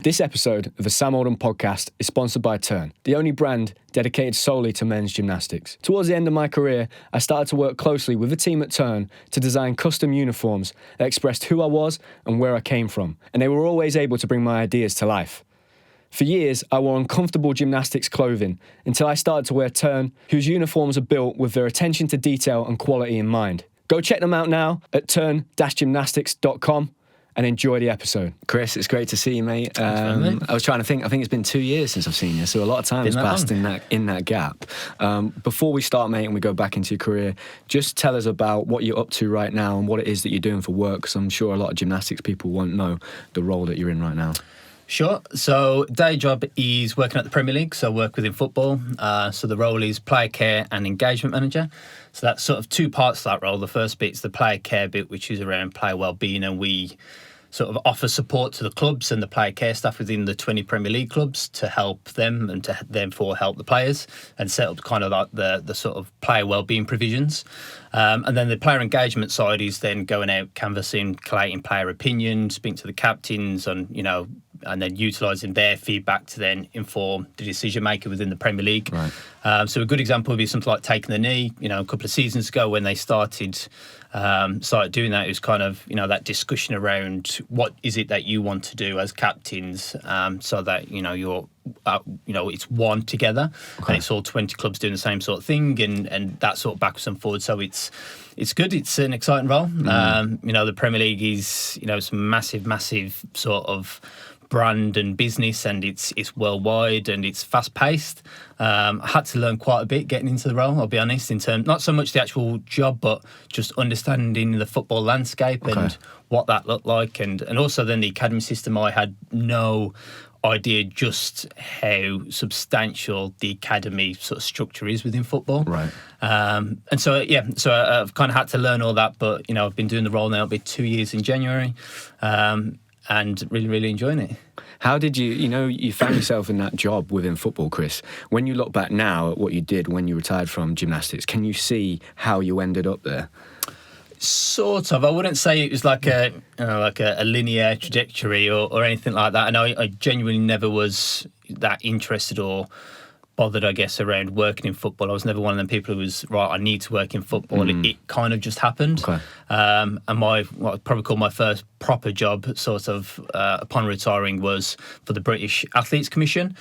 This episode of the Sam Oldham podcast is sponsored by Turn, the only brand dedicated solely to men's gymnastics. Towards the end of my career, I started to work closely with the team at Turn to design custom uniforms that expressed who I was and where I came from, and they were always able to bring my ideas to life. For years, I wore uncomfortable gymnastics clothing until I started to wear Turn, whose uniforms are built with their attention to detail and quality in mind. Go check them out now at turn-gymnastics.com. and enjoy the episode. Chris, it's great to see you, mate. I was trying to think. I think it's been 2 years since I've seen you, so a lot of time has passed in that gap. Before we start, mate, and we go back into your career, just tell us about what you're up to right now and what it is that you're doing for work, because I'm sure a lot of gymnastics people won't know the role that you're in right now. Sure. So day job is working at the Premier League, so I work within football. So the role is player care and engagement manager. So that's sort of two parts to that role. The first bit's the player care bit, which is around player well-being, and we sort of offer support to the clubs and the player care staff within the 20 Premier League clubs to help them and to therefore help the players and set up kind of like the sort of player well-being provisions. And then the player engagement side is then going out, canvassing, collating player opinion, speaking to the captains on, and then utilising their feedback to then inform the decision maker within the Premier League. Right. So a good example would be something like Taking the Knee. A couple of seasons ago when they started doing that, it was kind of that discussion around what is it that you want to do as captains, so that you're it's one together, and it's all 20 clubs doing the same sort of thing, and that sort of backwards and forwards. So it's good. It's an exciting role. The Premier League is it's a massive sort of brand and business, and it's worldwide and it's fast paced. I had to learn quite a bit getting into the role, I'll be honest, in terms not so much the actual job, but just understanding the football landscape and what that looked like, and also then the academy system. I had no idea just how substantial the academy sort of structure is within football. Right. So I've kind of had to learn all that, but I've been doing the role now, it'll be 2 years in January. And really enjoying it. How did you found yourself in that job within football, Chris? When you look back now at what you did when you retired from gymnastics, can you see how you ended up there? Sort of. I wouldn't say it was like a linear trajectory or anything like that. And I genuinely never was that interested or bothered, I guess, around working in football. I was never one of them people who was, right, I need to work in football. It kind of just happened. Okay. And what I'd probably call my first proper job, sort of, upon retiring, was for the British Athletes Commission.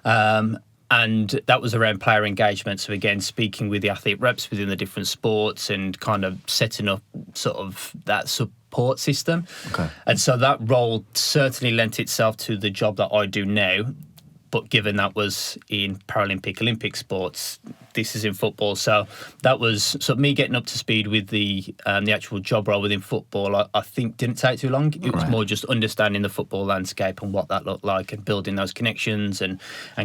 And that was around player engagement. So again, speaking with the athlete reps within the different sports and kind of setting up sort of that support system. Okay. And so that role certainly lent itself to the job that I do now. But given that was in Paralympic, Olympic sports, this is in football. So that was sort of me getting up to speed with the actual job role within football. I think didn't take too long. It was more just understanding the football landscape and what that looked like and building those connections and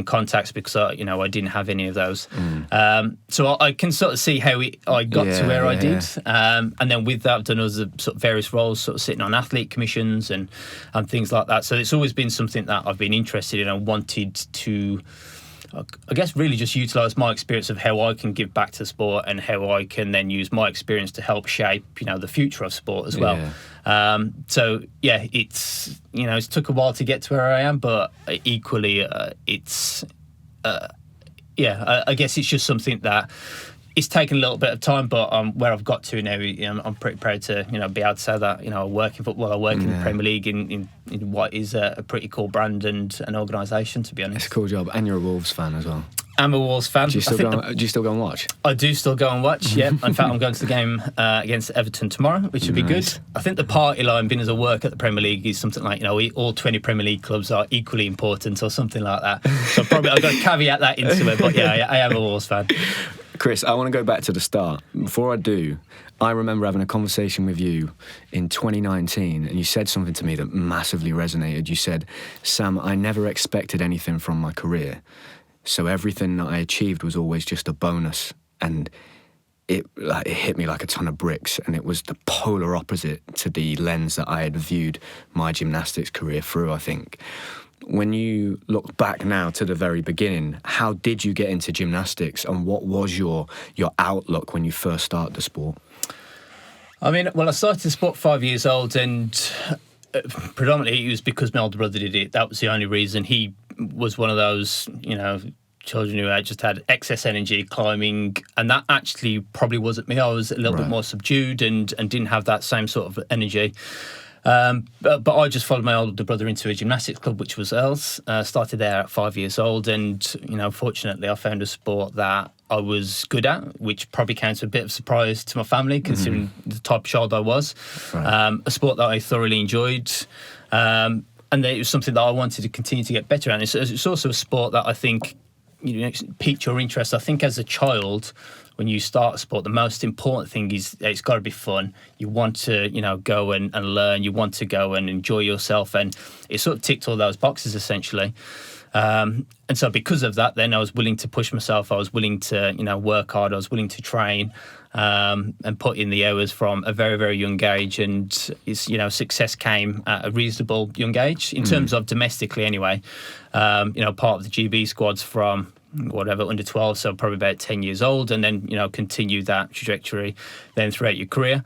contacts, because I didn't have any of those. So I can sort of see how I got to where I did. And then with that, I've done other sort of various roles, sort of sitting on athlete commissions and things like that. So it's always been something that I've been interested in and wanted to, I guess, really just utilise my experience of how I can give back to sport and how I can then use my experience to help shape, the future of sport as well. It's took a while to get to where I am, but equally, I guess it's just something that it's taken a little bit of time, but where I've got to now, I'm pretty proud to, be able to say that, I work in football, I work in the Premier League in what is a pretty cool brand and an organisation, to be honest. It's a cool job, and you're a Wolves fan as well. I'm a Wolves fan. Do you still go and watch? I do still go and watch, yeah. In fact, I'm going to the game against Everton tomorrow, which would be good. I think the party line, being as I work at the Premier League, is something like, all 20 Premier League clubs are equally important or something like that. So I've got to caveat that into it, but yeah, I am a Wolves fan. Chris, I want to go back to the start. Before I do, I remember having a conversation with you in 2019, and you said something to me that massively resonated. You said, Sam, I never expected anything from my career, so everything that I achieved was always just a bonus. And it hit me like a ton of bricks, and it was the polar opposite to the lens that I had viewed my gymnastics career through, I think. When you look back now to the very beginning, how did you get into gymnastics, and what was your outlook when you first started the sport? I mean, well, I started the sport 5 years old, and predominantly it was because my older brother did it. That was the only reason. He was one of those, children who just had excess energy climbing, and that actually probably wasn't me. I was a little bit more subdued and didn't have that same sort of energy. But I just followed my older brother into a gymnastics club, which was Earls. Started there at 5 years old, and fortunately, I found a sport that I was good at, which probably came to a bit of surprise to my family, considering the type of child I was. Right. A sport that I thoroughly enjoyed. And it was something that I wanted to continue to get better at. It's also a sport that I think piqued your interest. I think as a child, when you start a sport, the most important thing is it's got to be fun. You want to, go and learn. You want to go and enjoy yourself. And it sort of ticked all those boxes, essentially. And so because of that, then I was willing to push myself. I was willing to, work hard. I was willing to train and put in the hours from a very, very young age. And, success came at a reasonable young age in terms of domestically anyway. Part of the GB squads from under 12, so probably about 10 years old, and then, continue that trajectory then throughout your career.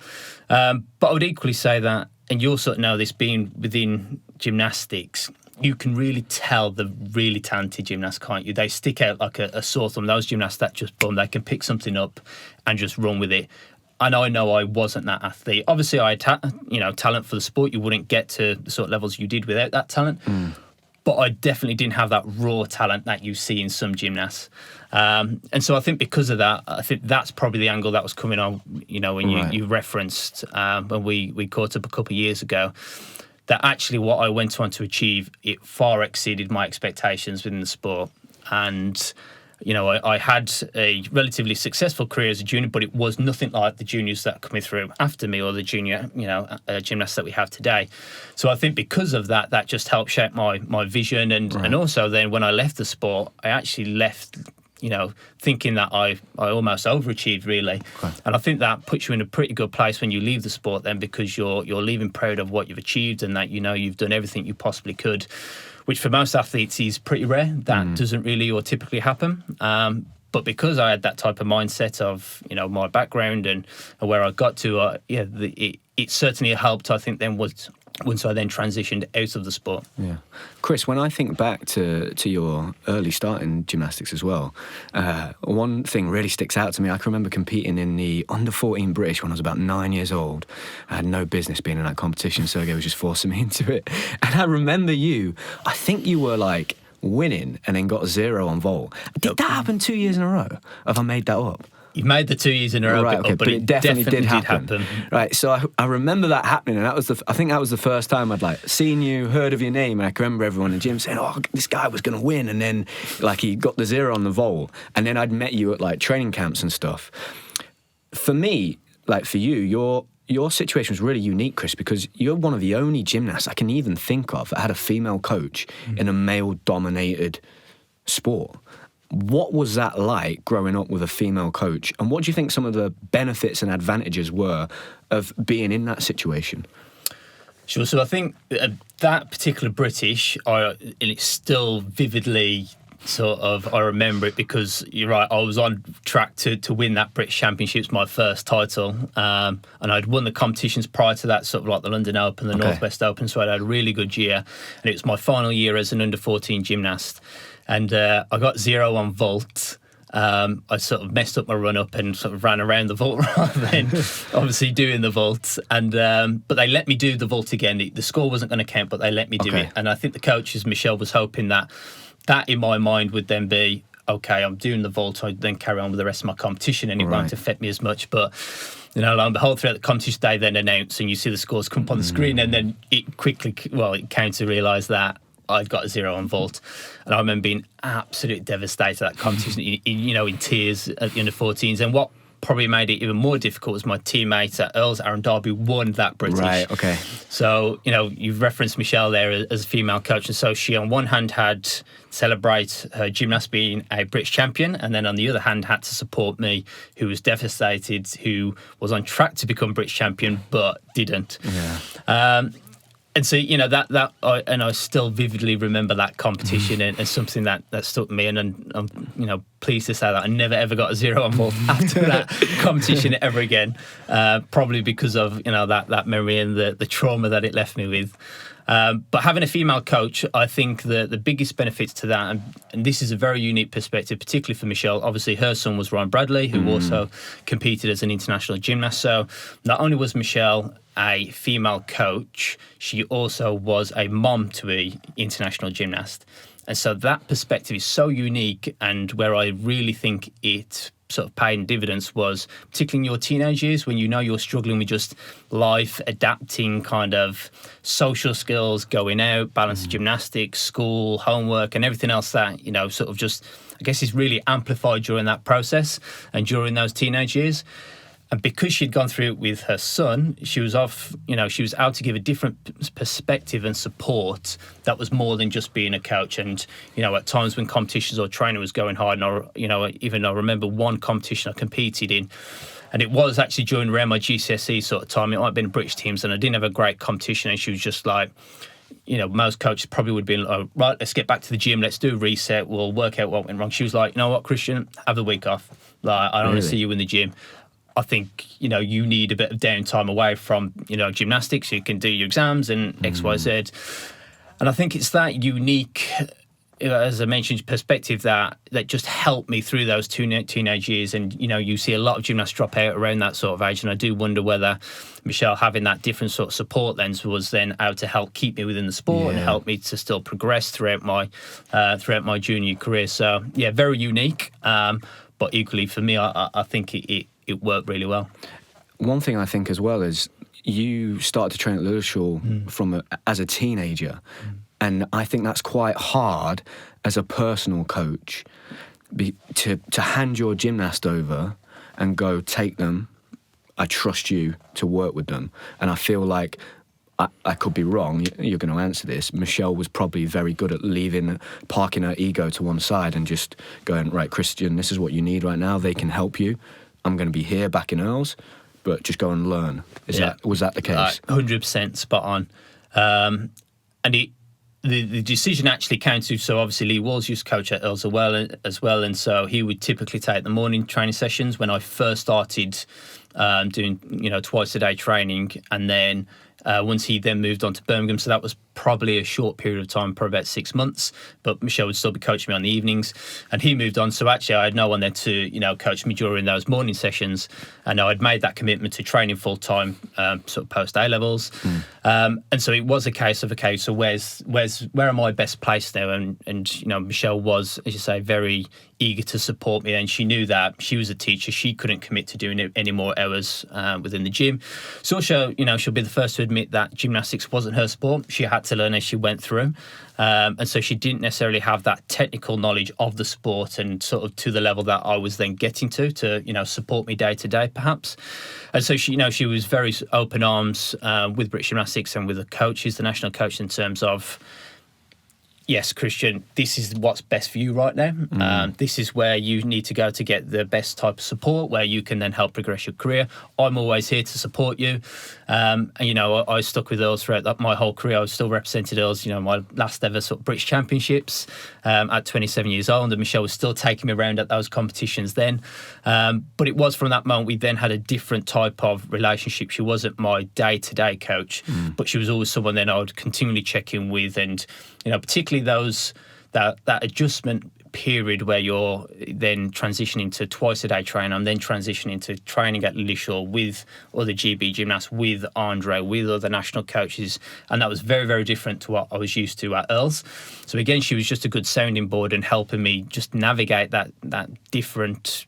But I would equally say that, and you also know this being within gymnastics, you can really tell the really talented gymnasts, can't you? They stick out like a sore thumb. Those gymnasts that just, boom, they can pick something up and just run with it. And I know I wasn't that athlete. Obviously, I had talent for the sport. You wouldn't get to the sort of levels you did without that talent. But I definitely didn't have that raw talent that you see in some gymnasts. And so I think because of that, I think that's probably the angle that was coming on, when you referenced when we caught up a couple of years ago, that actually what I went on to achieve, it far exceeded my expectations within the sport. And, I had a relatively successful career as a junior, but it was nothing like the juniors that are coming through after me or the junior, gymnasts that we have today. So I think because of that, that just helped shape my vision. And also then when I left the sport, I actually left, thinking that I almost overachieved, really. Okay. And I think that puts you in a pretty good place when you leave the sport then, because you're leaving proud of what you've achieved and that, you've done everything you possibly could, which for most athletes is pretty rare. That doesn't really or typically happen. But because I had that type of mindset of, my background and where I got to, it certainly helped, I think, then once I then transitioned out of the sport. Yeah. Chris, when I think back to your early start in gymnastics as well, one thing really sticks out to me. I can remember competing in the under-14 British when I was about 9 years old. I had no business being in that competition. Sergey was just forcing me into it. And I remember I think you were like winning and then got 0 on vault. Did that happen 2 years in a row? Have I made that up? You made the 2 years in a row, right, okay, but it definitely did happen. Right, so I remember that happening, and I think that was the first time I'd seen you, heard of your name, and I can remember everyone in the gym saying, "Oh, this guy was going to win," and then he got the 0 on the vault, and then I'd met you at training camps and stuff. For me, for you, your situation was really unique, Chris, because you're one of the only gymnasts I can even think of that had a female coach in a male-dominated sport. What was that like growing up with a female coach? And what do you think some of the benefits and advantages were of being in that situation? Sure. So I think that particular British, it's still vividly I remember it, because you're right, I was on track to win that British Championships, my first title. And I'd won the competitions prior to that, sort of like the London Open, the Northwest Open. So I had a really good year. And it was my final year as an under-14 gymnast. And I got 0 on vault. I sort of messed up my run-up and sort of ran around the vault rather than obviously doing the vault. And but they let me do the vault again. The score wasn't going to count, but they let me do it. And I think the coaches, Michelle, was hoping that in my mind would then be, okay, I'm doing the vault, I then carry on with the rest of my competition, and it won't affect me as much. But, lo and behold, throughout the competition, they then announce, and you see the scores come up on the screen, and then it came to realise that I'd got a 0 on vault. And I remember being absolutely devastated at that competition, in tears at the under-14s. And what probably made it even more difficult was my teammate at Earls, Aaron Darby, won that British. Right, okay. So, you've referenced Michelle there as a female coach. And so she, on one hand, had celebrate her gymnast being a British champion, and then on the other hand, had to support me, who was devastated, who was on track to become British champion, but didn't. Yeah. And so, I still vividly remember that competition and something that stuck me. And I'm, pleased to say that I never ever got a 0 on ball after that competition ever again. Probably because of that memory and the trauma that it left me with. But having a female coach, I think the biggest benefits to that, and this is a very unique perspective, particularly for Michelle. Obviously, her son was Ryan Bradley, who also competed as an international gymnast. So not only was Michelle a female coach, she also was a mom to an international gymnast. And so that perspective is so unique, and where I really think it sort of paid dividends was particularly in your teenage years when you're struggling with just life, adapting kind of social skills, going out, balance of gymnastics, school, homework and everything else that, sort of just, I guess, is really amplified during that process and during those teenage years. And because she'd gone through it with her son, she was she was out to give a different perspective and support that was more than just being a coach. And, at times when competitions or training was going hard, and I remember one competition I competed in, and it was actually during around my GCSE sort of time. It might have been British teams, and I didn't have a great competition. And she was just like, most coaches probably would be like, right, let's get back to the gym. Let's do a reset. We'll work out what went wrong. She was like, you know what, Kristian, have the week off. Like, I don't want to see you in the gym. I think, you need a bit of downtime away from, gymnastics. You can do your exams and X, Y, Z. And I think it's that unique, as I mentioned, perspective that just helped me through those teenage years. And, you see a lot of gymnasts drop out around that sort of age. And I do wonder whether Michelle having that different sort of support lens was then able to help keep me within the sport and help me to still progress throughout my junior career. So, yeah, very unique. But equally for me, I think it worked really well. One thing I think as well is you started to train at Lilleshall as a teenager, and I think that's quite hard as a personal coach to hand your gymnast over and go, take them, I trust you to work with them. And I feel like, I could be wrong, you're going to answer this, Michelle was probably very good at parking her ego to one side and just going, right, Kristian, this is what you need right now, they can help you. I'm going to be here back in Earls, but just go and learn. Was that the case? 100% spot on. And the decision actually came to, so obviously Lee Walls used to coach at Earls as well, and so he would typically take the morning training sessions when I first started doing, twice a day training, and then once he then moved on to Birmingham, so that was probably a short period of time, probably about 6 months, but Michelle would still be coaching me on the evenings, and he moved on, so actually I had no one there to coach me during those morning sessions, and I'd made that commitment to training full-time sort of post A-levels, and so it was a case of, okay, so where am I best placed now? And Michelle was, as you say, very eager to support me, and she knew that she was a teacher, she couldn't commit to doing any more hours within the gym. So she'll be the first to admit that gymnastics wasn't her sport. She had to learn as she went through, and so she didn't necessarily have that technical knowledge of the sport and sort of to the level that I was then getting to support me day to day perhaps. And so she was very open arms with British Gymnastics and with the coaches, the national coach, in terms of, yes, Kristian, this is what's best for you right now. This is where you need to go to get the best type of support, where you can then help progress your career. I'm always here to support you. And, I stuck with Earls throughout my whole career. I was still represented Earls, my last ever sort of British Championships at 27 years old. And Michelle was still taking me around at those competitions then. But it was from that moment we then had a different type of relationship. She wasn't my day-to-day coach, but she was always someone then I would continually check in with, and particularly that adjustment period where you're then transitioning to twice a day training. I'm then transitioning to training at Lilleshall with other GB gymnasts, with Andre, with other national coaches, and that was very, very different to what I was used to at Earls. So again, she was just a good sounding board and helping me just navigate that different,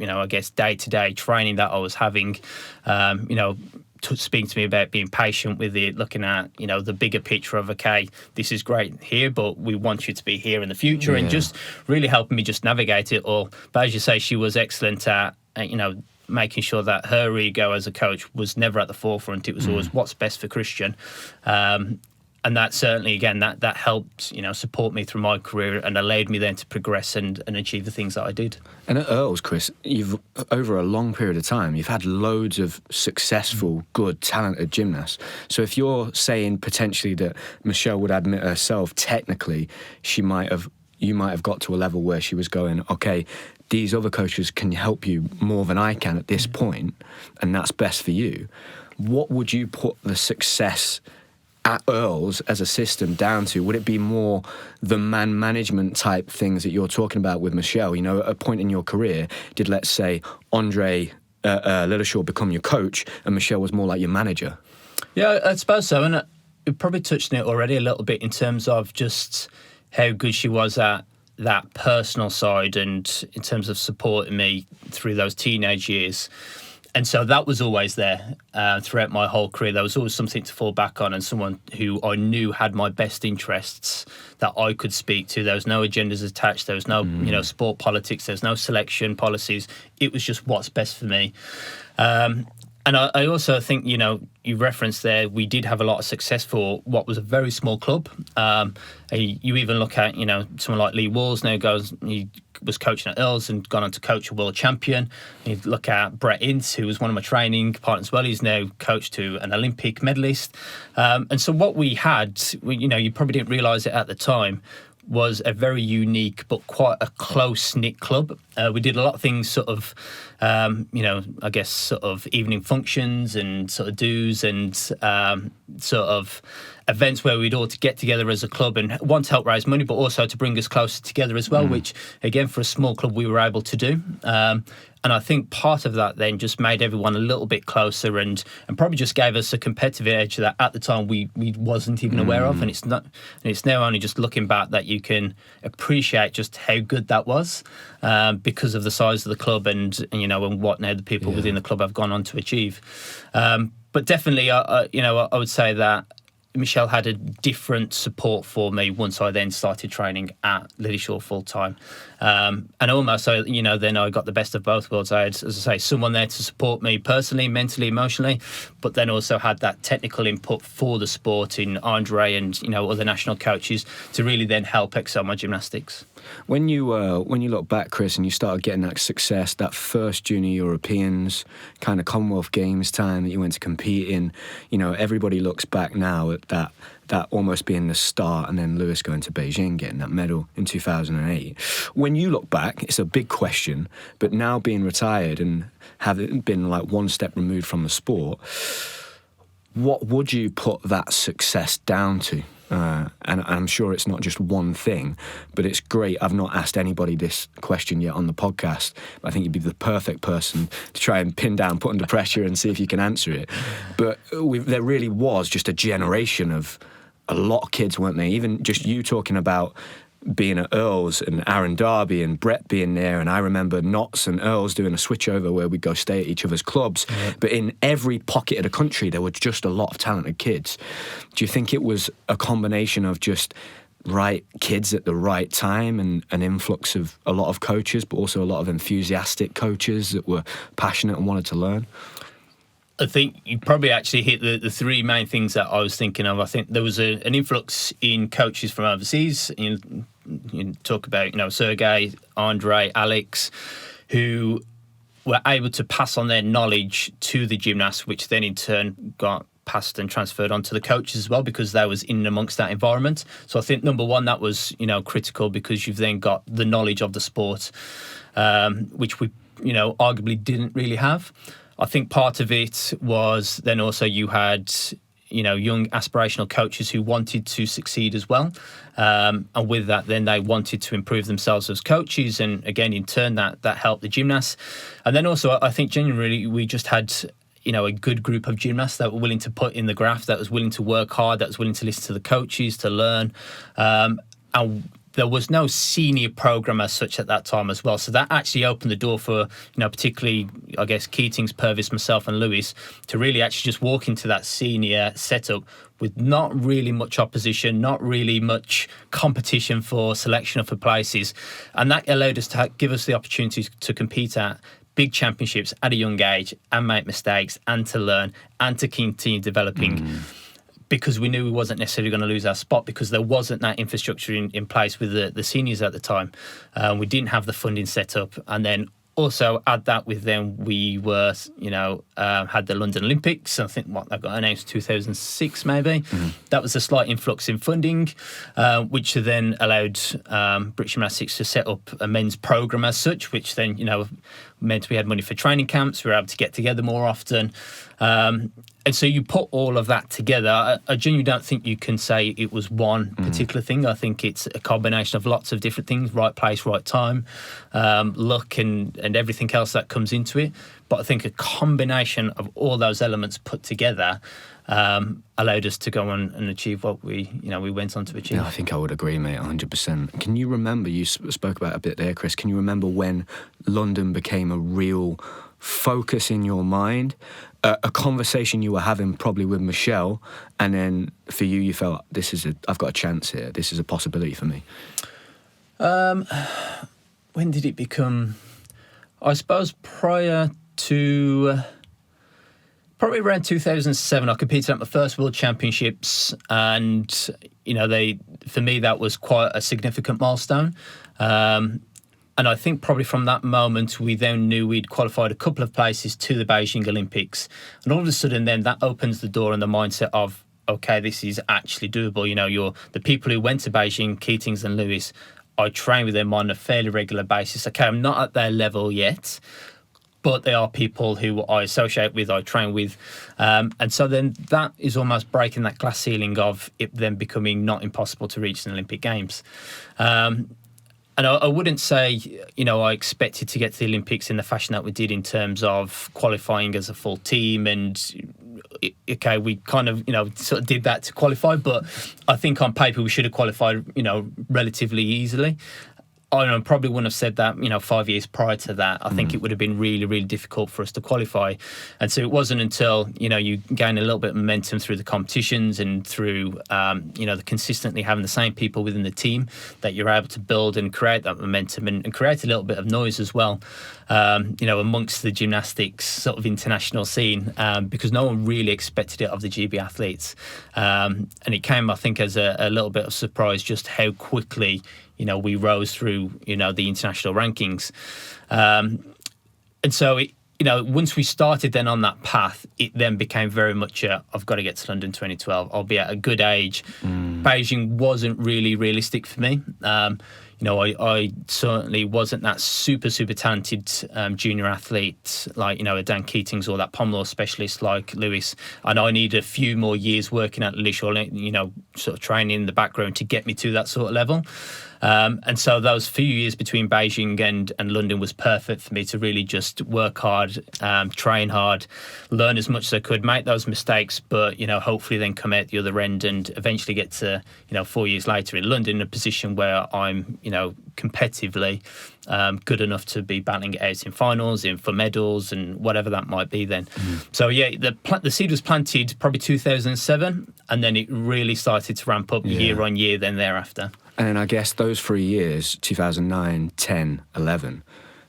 I guess, day-to-day training that I was having. Speaking to me about being patient with it, looking at, the bigger picture of, okay, this is great here, but we want you to be here in the future, and just really helping me just navigate it all. But as you say, she was excellent at, making sure that her ego as a coach was never at the forefront. It was always what's best for Kristian. And that certainly, again, that helped, support me through my career and allowed me then to progress and achieve the things that I did. And at Earls, Chris, you've, over a long period of time, you've had loads of successful, good, talented gymnasts. So if you're saying potentially that Michelle would admit herself, technically, you might have got to a level where she was going, okay, these other coaches can help you more than I can at this point, and that's best for you. What would you put the success at Earls as a system down to? Would it be more the man management type things that you're talking about with Michelle? At a point in your career, did, let's say, Andre Littleshaw become your coach and Michelle was more like your manager? Yeah, I suppose so. And we probably touched on it already a little bit in terms of just how good she was at that personal side and in terms of supporting me through those teenage years. And so that was always there throughout my whole career. There was always something to fall back on and someone who I knew had my best interests that I could speak to. There was no agendas attached. There was no, sport politics. There was no selection policies. It was just what's best for me. And I also think, you referenced there, we did have a lot of success for what was a very small club. You even look at, someone like Lee Walls now he was coaching at Earls and gone on to coach a world champion. You look at Brett Ince, who was one of my training partners as well. He's now coached to an Olympic medalist. And so what we had, you probably didn't realise it at the time, was a very unique but quite a close-knit club. We did a lot of things sort of, I guess sort of evening functions and sort of do's and sort of events where we'd all to get together as a club and one, to help raise money, but also to bring us closer together as well, which, again, for a small club, we were able to do. And I think part of that then just made everyone a little bit closer and probably just gave us a competitive edge that at the time we wasn't even aware of. And it's now only just looking back that you can appreciate just how good that was because of the size of the club and what now the people within the club have gone on to achieve. But definitely, I would say that Michelle had a different support for me once I then started training at Liddyshore full time. And almost, then I got the best of both worlds. I had, as I say, someone there to support me personally, mentally, emotionally, but then also had that technical input for the sport in Andre and, other national coaches to really then help excel my gymnastics. When you look back, Chris, and you started getting that success, that first Junior Europeans, kind of Commonwealth Games time that you went to compete in, everybody looks back now at that almost being the start, and then Lewis going to Beijing, getting that medal in 2008. When you look back, it's a big question, but now being retired and having been like one step removed from the sport, what would you put that success down to? And I'm sure it's not just one thing, but it's great. I've not asked anybody this question yet on the podcast. I think you'd be the perfect person to try and pin down, put under pressure and see if you can answer it. But there really was just a generation of a lot of kids, weren't they? Even just you talking about being at Earls and Aaron Darby and Brett being there, and I remember Notts and Earls doing a switchover where we'd go stay at each other's clubs. Yeah. But in every pocket of the country, there were just a lot of talented kids. Do you think it was a combination of just right kids at the right time and an influx of a lot of coaches, but also a lot of enthusiastic coaches that were passionate and wanted to learn? I think you probably actually hit the three main things that I was thinking of. I think there was an influx in coaches from overseas. You talk about, Sergey, Andre, Alex, who were able to pass on their knowledge to the gymnasts, which then in turn got passed and transferred onto the coaches as well, because they was in and amongst that environment. So I think number one, that was, critical, because you've then got the knowledge of the sport, which we, arguably didn't really have. I think part of it was then also you had, young aspirational coaches who wanted to succeed as well. And with that, then they wanted to improve themselves as coaches. And again, in turn, that helped the gymnasts. And then also, I think generally we just had, a good group of gymnasts that were willing to put in the graft, that was willing to work hard, that was willing to listen to the coaches, to learn. And there was no senior program as such at that time as well. So that actually opened the door for, particularly, I guess, Keatings, Purvis, myself and Lewis to really actually just walk into that senior setup with not really much opposition, not really much competition for selection or for places. And that allowed us to give us the opportunity to compete at big championships at a young age and make mistakes and to learn and to continue developing. because we knew we wasn't necessarily going to lose our spot because there wasn't that infrastructure in place with the seniors at the time. We didn't have the funding set up. And then also add that with then we were, had the London Olympics. I think that got announced 2006 maybe. That was a slight influx in funding, which then allowed British Gymnastics to set up a men's programme as such, which then, meant we had money for training camps. We were able to get together more often. And so you put all of that together. I genuinely don't think you can say it was one particular thing. I think it's a combination of lots of different things, right place, right time, luck and everything else that comes into it. But I think a combination of all those elements put together allowed us to go on and achieve what we went on to achieve. Yeah, I think I would agree, mate, 100%. Can you remember, you spoke about it a bit there, Chris, can you remember when London became a real focus in your mind? A conversation you were having probably with Michelle, and then for you, you felt, I've got a chance here. This is a possibility for me. When did it become? I suppose prior to probably around 2007, I competed at my first World Championships, and for me that was quite a significant milestone. And I think probably from that moment, we then knew we'd qualified a couple of places to the Beijing Olympics. And all of a sudden then that opens the door and the mindset of, okay, this is actually doable. The people who went to Beijing, Keatings and Lewis, I train with them on a fairly regular basis. Okay, I'm not at their level yet, but they are people who I associate with, I train with. And so then that is almost breaking that glass ceiling of it then becoming not impossible to reach an Olympic Games. And I wouldn't say, I expected to get to the Olympics in the fashion that we did in terms of qualifying as a full team. And, okay, we kind of, sort of did that to qualify. But I think on paper we should have qualified, relatively easily. I probably wouldn't have said that, 5 years prior to that. I think it would have been really, really difficult for us to qualify. And so it wasn't until, you gain a little bit of momentum through the competitions and through, the consistently having the same people within the team that you're able to build and create that momentum and create a little bit of noise as well, amongst the gymnastics sort of international scene, because no one really expected it of the GB athletes. And it came, I think, as a little bit of surprise just how quickly we rose through, the international rankings. And so, once we started then on that path, it then became very much I've got to get to London 2012. I'll be at a good age. Beijing wasn't really realistic for me. I certainly wasn't that super, super talented junior athlete like, a Dan Keatings or that pommel specialist like Lewis. And I need a few more years working at Lish or, sort of training in the background to get me to that sort of level. And so those few years between Beijing and London was perfect for me to really just work hard, train hard, learn as much as I could, make those mistakes, but, hopefully then come out the other end and eventually get to, 4 years later in London in a position where I'm, competitively good enough to be battling it out in finals, for medals and whatever that might be then. So, yeah, the seed was planted probably 2007 and then it really started to ramp up year on year then thereafter. And then I guess those 3 years, 2009, 10, 11,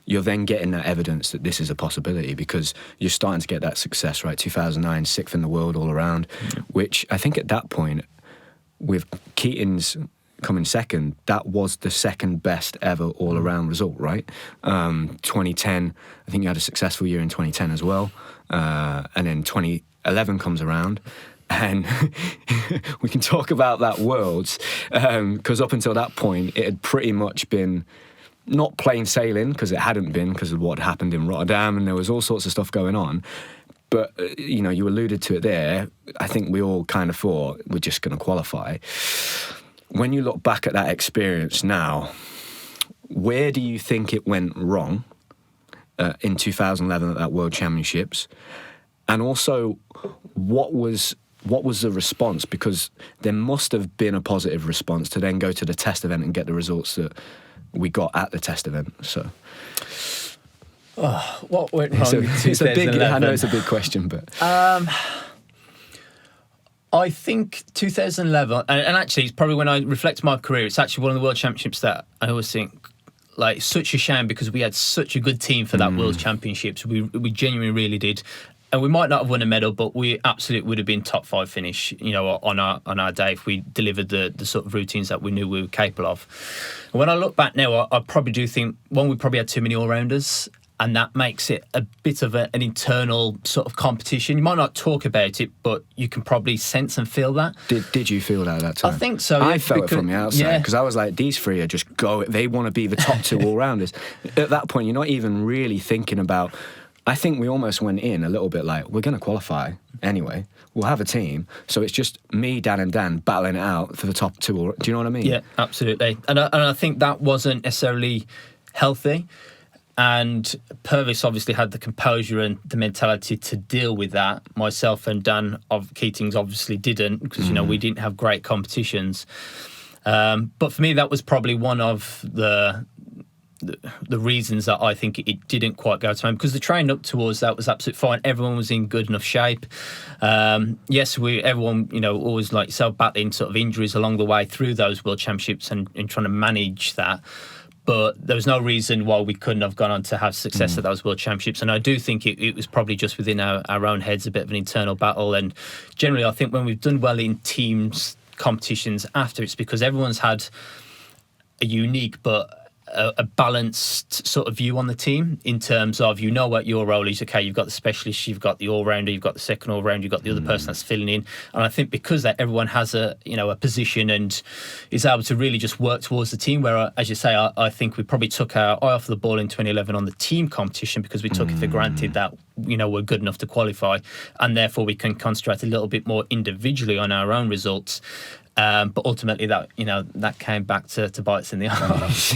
you're then getting that evidence that this is a possibility because you're starting to get that success, right? 2009, 6th in the world all around, which I think at that point, with Keatings coming second, that was the second best ever all-around result, right? 2010, I think you had a successful year in 2010 as well. And then 2011 comes around. And we can talk about that Worlds, because up until that point, it had pretty much been not plain sailing, because it hadn't been because of what happened in Rotterdam, and there was all sorts of stuff going on. But, you alluded to it there. I think we all kind of thought we're just going to qualify. When you look back at that experience now, where do you think it went wrong in 2011 at that World Championships? And also, what was the response? Because there must have been a positive response to then go to the test event and get the results that we got at the test event. So, what went wrong in 2011? I know it's a big question, but I think 2011, and actually, it's probably when I reflect my career, it's actually one of the World Championships that I always think, like, such a shame because we had such a good team for that World Championships. We genuinely really did. and we might not have won a medal, but we absolutely would have been top 5 finish, on our day if we delivered the sort of routines that we knew we were capable of. And when I look back now, I probably do think, one, we probably had too many all-rounders, and that makes it a bit of an internal sort of competition. You might not talk about it, but you can probably sense and feel that. Did you feel that at that time? I think so. I felt it from the outside, because I was like, these three are just they want to be the top 2 all-rounders. At that point, you're not even really thinking about... I think we almost went in a little bit like, we're going to qualify anyway. We'll have a team. So it's just me, Dan and Dan battling it out for the top 2. Do you know what I mean? Yeah, absolutely. And I think that wasn't necessarily healthy. And Purvis obviously had the composure and the mentality to deal with that. Myself and Dan of Keatings obviously didn't, because, we didn't have great competitions. But for me, that was probably one of the reasons that I think it didn't quite go to plan, because the training up towards that was absolutely fine. Everyone was in good enough shape. Yes, everyone, always like yourself, battling sort of injuries along the way through those World Championships and trying to manage that. But there was no reason why we couldn't have gone on to have success at those World Championships. And I do think it was probably just within our own heads, a bit of an internal battle. And generally, I think when we've done well in teams competitions after, it's because everyone's had a unique but a balanced sort of view on the team, in terms of, what your role is. Okay, you've got the specialist, you've got the all-rounder, you've got the second all-rounder, you've got the other person that's filling in. And I think because that everyone has a position and is able to really just work towards the team, where, as you say, I think we probably took our eye off the ball in 2011 on the team competition, because we took it for granted that, we're good enough to qualify, and therefore we can concentrate a little bit more individually on our own results. But ultimately, that came back to bite us in the arse.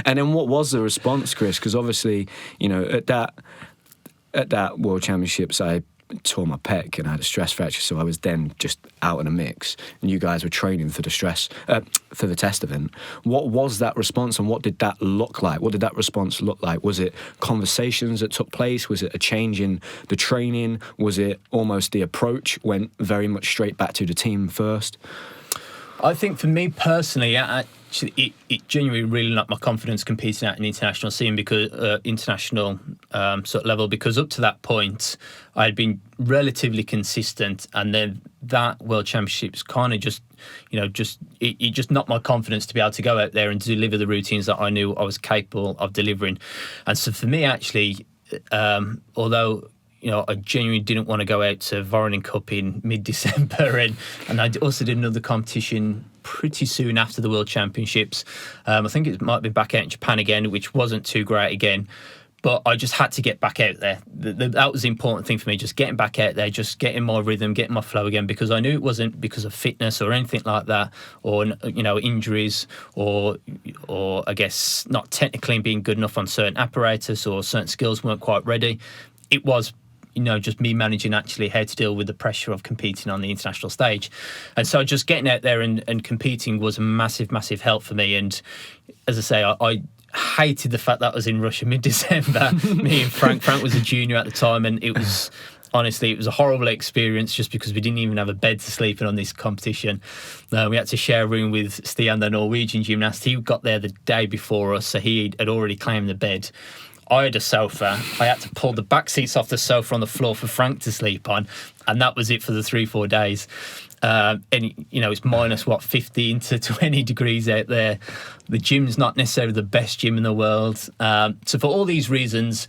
And then what was the response, Chris? Because obviously, at that World Championships, I tore my pec and I had a stress fracture, so I was then just out of the mix. And you guys were training for the test event. What was that response, and what did that look like? What did that response look like? Was it conversations that took place? Was it a change in the training? Was it almost the approach went very much straight back to the team first? I think for me personally, actually, it genuinely really knocked my confidence competing at an international scene, because international sort of level, because up to that point I had been relatively consistent, and then that World Championships kind of just knocked my confidence to be able to go out there and deliver the routines that I knew I was capable of delivering. And so for me, actually, although I genuinely didn't want to go out to Voronin Cup in mid-December, and I also did another competition pretty soon after the World Championships. I think it might have been back out in Japan again, which wasn't too great again. But I just had to get back out there. That was the important thing for me, just getting back out there, just getting my rhythm, getting my flow again, because I knew it wasn't because of fitness or anything like that, or injuries, or I guess not technically being good enough on certain apparatus, or certain skills weren't quite ready. It was just me managing actually how to deal with the pressure of competing on the international stage. And so just getting out there and competing was a massive, massive help for me. And as I say, I hated the fact that I was in Russia mid-December. Me and Frank was a junior at the time, and it was... Honestly, it was a horrible experience, just because we didn't even have a bed to sleep in on this competition. We had to share a room with Stian, the Norwegian gymnast. He got there the day before us, so he had already claimed the bed. I had a sofa. I had to pull the back seats off the sofa on the floor for Frank to sleep on, and that was it for the 3-4 days. And it's minus 15 to 20 degrees out there. The gym's not necessarily the best gym in the world. So for all these reasons,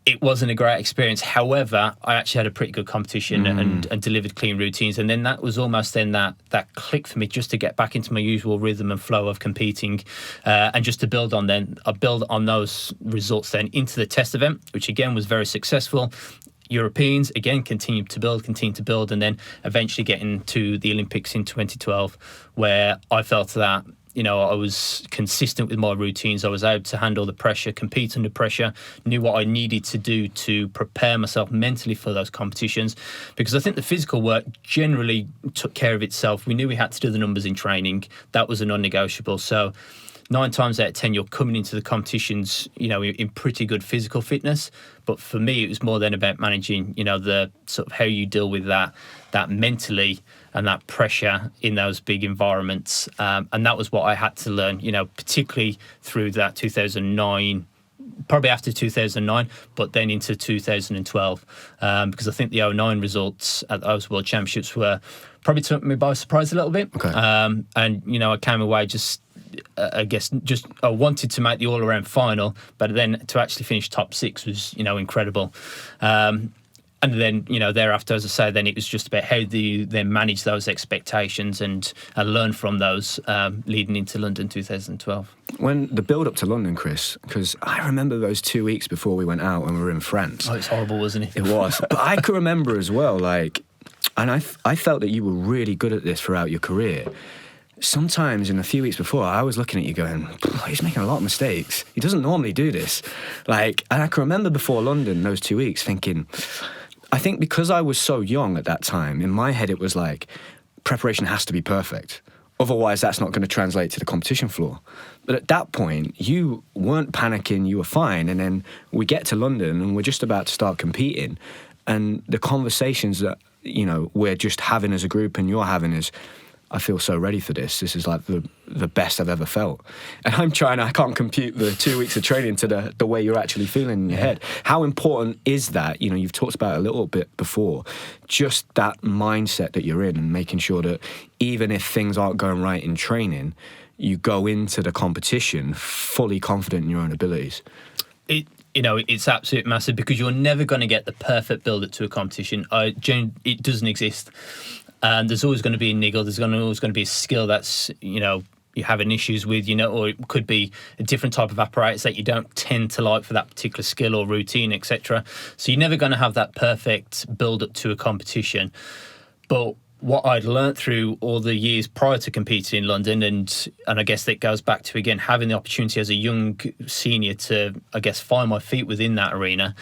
it wasn't a great experience. However, I actually had a pretty good competition and delivered clean routines. And then that was almost then that click for me, just to get back into my usual rhythm and flow of competing, and just to build on those results then into the test event, which again was very successful. Europeans, again, continued to build, and then eventually getting to the Olympics in 2012, where I felt that I was consistent with my routines. I was able to handle the pressure, compete under pressure, knew what I needed to do to prepare myself mentally for those competitions, because I think the physical work generally took care of itself. We knew we had to do the numbers in training. That was a non-negotiable. So 9 times out of 10, you're coming into the competitions, in pretty good physical fitness. But for me, it was more then about managing, the sort of how you deal with that mentally and that pressure in those big environments. And that was what I had to learn, particularly through that 2009 probably after 2009, but then into 2012, because I think the 2009 results at those World Championships probably took me by surprise a little bit. Okay. And, you know, I came away I wanted to make the all-around final, but then to actually finish top 6 was, you know, incredible. And then, you know, thereafter, as I say, then it was just about how do you then manage those expectations and learn from those leading into London 2012. When the build-up to London, Chris, because I remember those 2 weeks before we went out when we were in France. Oh, it's horrible, wasn't it? It was. But I could remember as well, like, and I felt that you were really good at this throughout your career. Sometimes in a few weeks before, I was looking at you going, he's making a lot of mistakes. He doesn't normally do this. Like, and I can remember before London, those 2 weeks, thinking, I think because I was so young at that time, in my head it was like, preparation has to be perfect. Otherwise, that's not going to translate to the competition floor. But at that point, you weren't panicking, you were fine. And then we get to London and we're just about to start competing. And the conversations that, you know, we're just having as a group and you're having is, I feel so ready for this. This is like the best I've ever felt. And I can't compute the 2 weeks of training to the way you're actually feeling in your head. How important is that? You know, you've talked about it a little bit before, just that mindset that you're in and making sure that even if things aren't going right in training, you go into the competition fully confident in your own abilities. You know, it's absolutely massive because you're never going to get the perfect build-up to a competition. It doesn't exist. And there's always going to be a niggle. There's always going to be a skill that's, you know, you're having issues with, you know, or it could be a different type of apparatus that you don't tend to like for that particular skill or routine, etc. So you're never going to have that perfect build-up to a competition. But what I'd learnt through all the years prior to competing in London, and I guess that goes back to, again, having the opportunity as a young senior to, I guess, find my feet within that arena,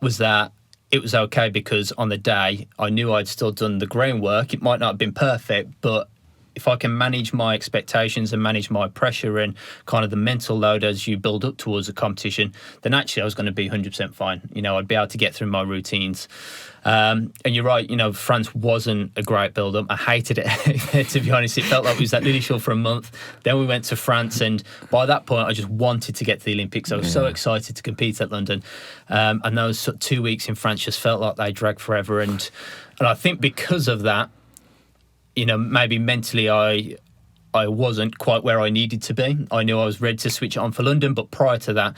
was that it was okay because on the day I knew I'd still done the groundwork. It might not have been perfect, but if I can manage my expectations and manage my pressure and kind of the mental load as you build up towards a competition, then actually I was going to be 100% fine. You know, I'd be able to get through my routines. And you're right, you know, France wasn't a great build-up. I hated it, to be honest. It felt like we was at Lilleshall for a month. Then we went to France, and by that point, I just wanted to get to the Olympics. I was so excited to compete at London. And those 2 weeks in France just felt like they dragged forever. And I think because of that, you know, maybe mentally I wasn't quite where I needed to be. I knew I was ready to switch it on for London, but prior to that,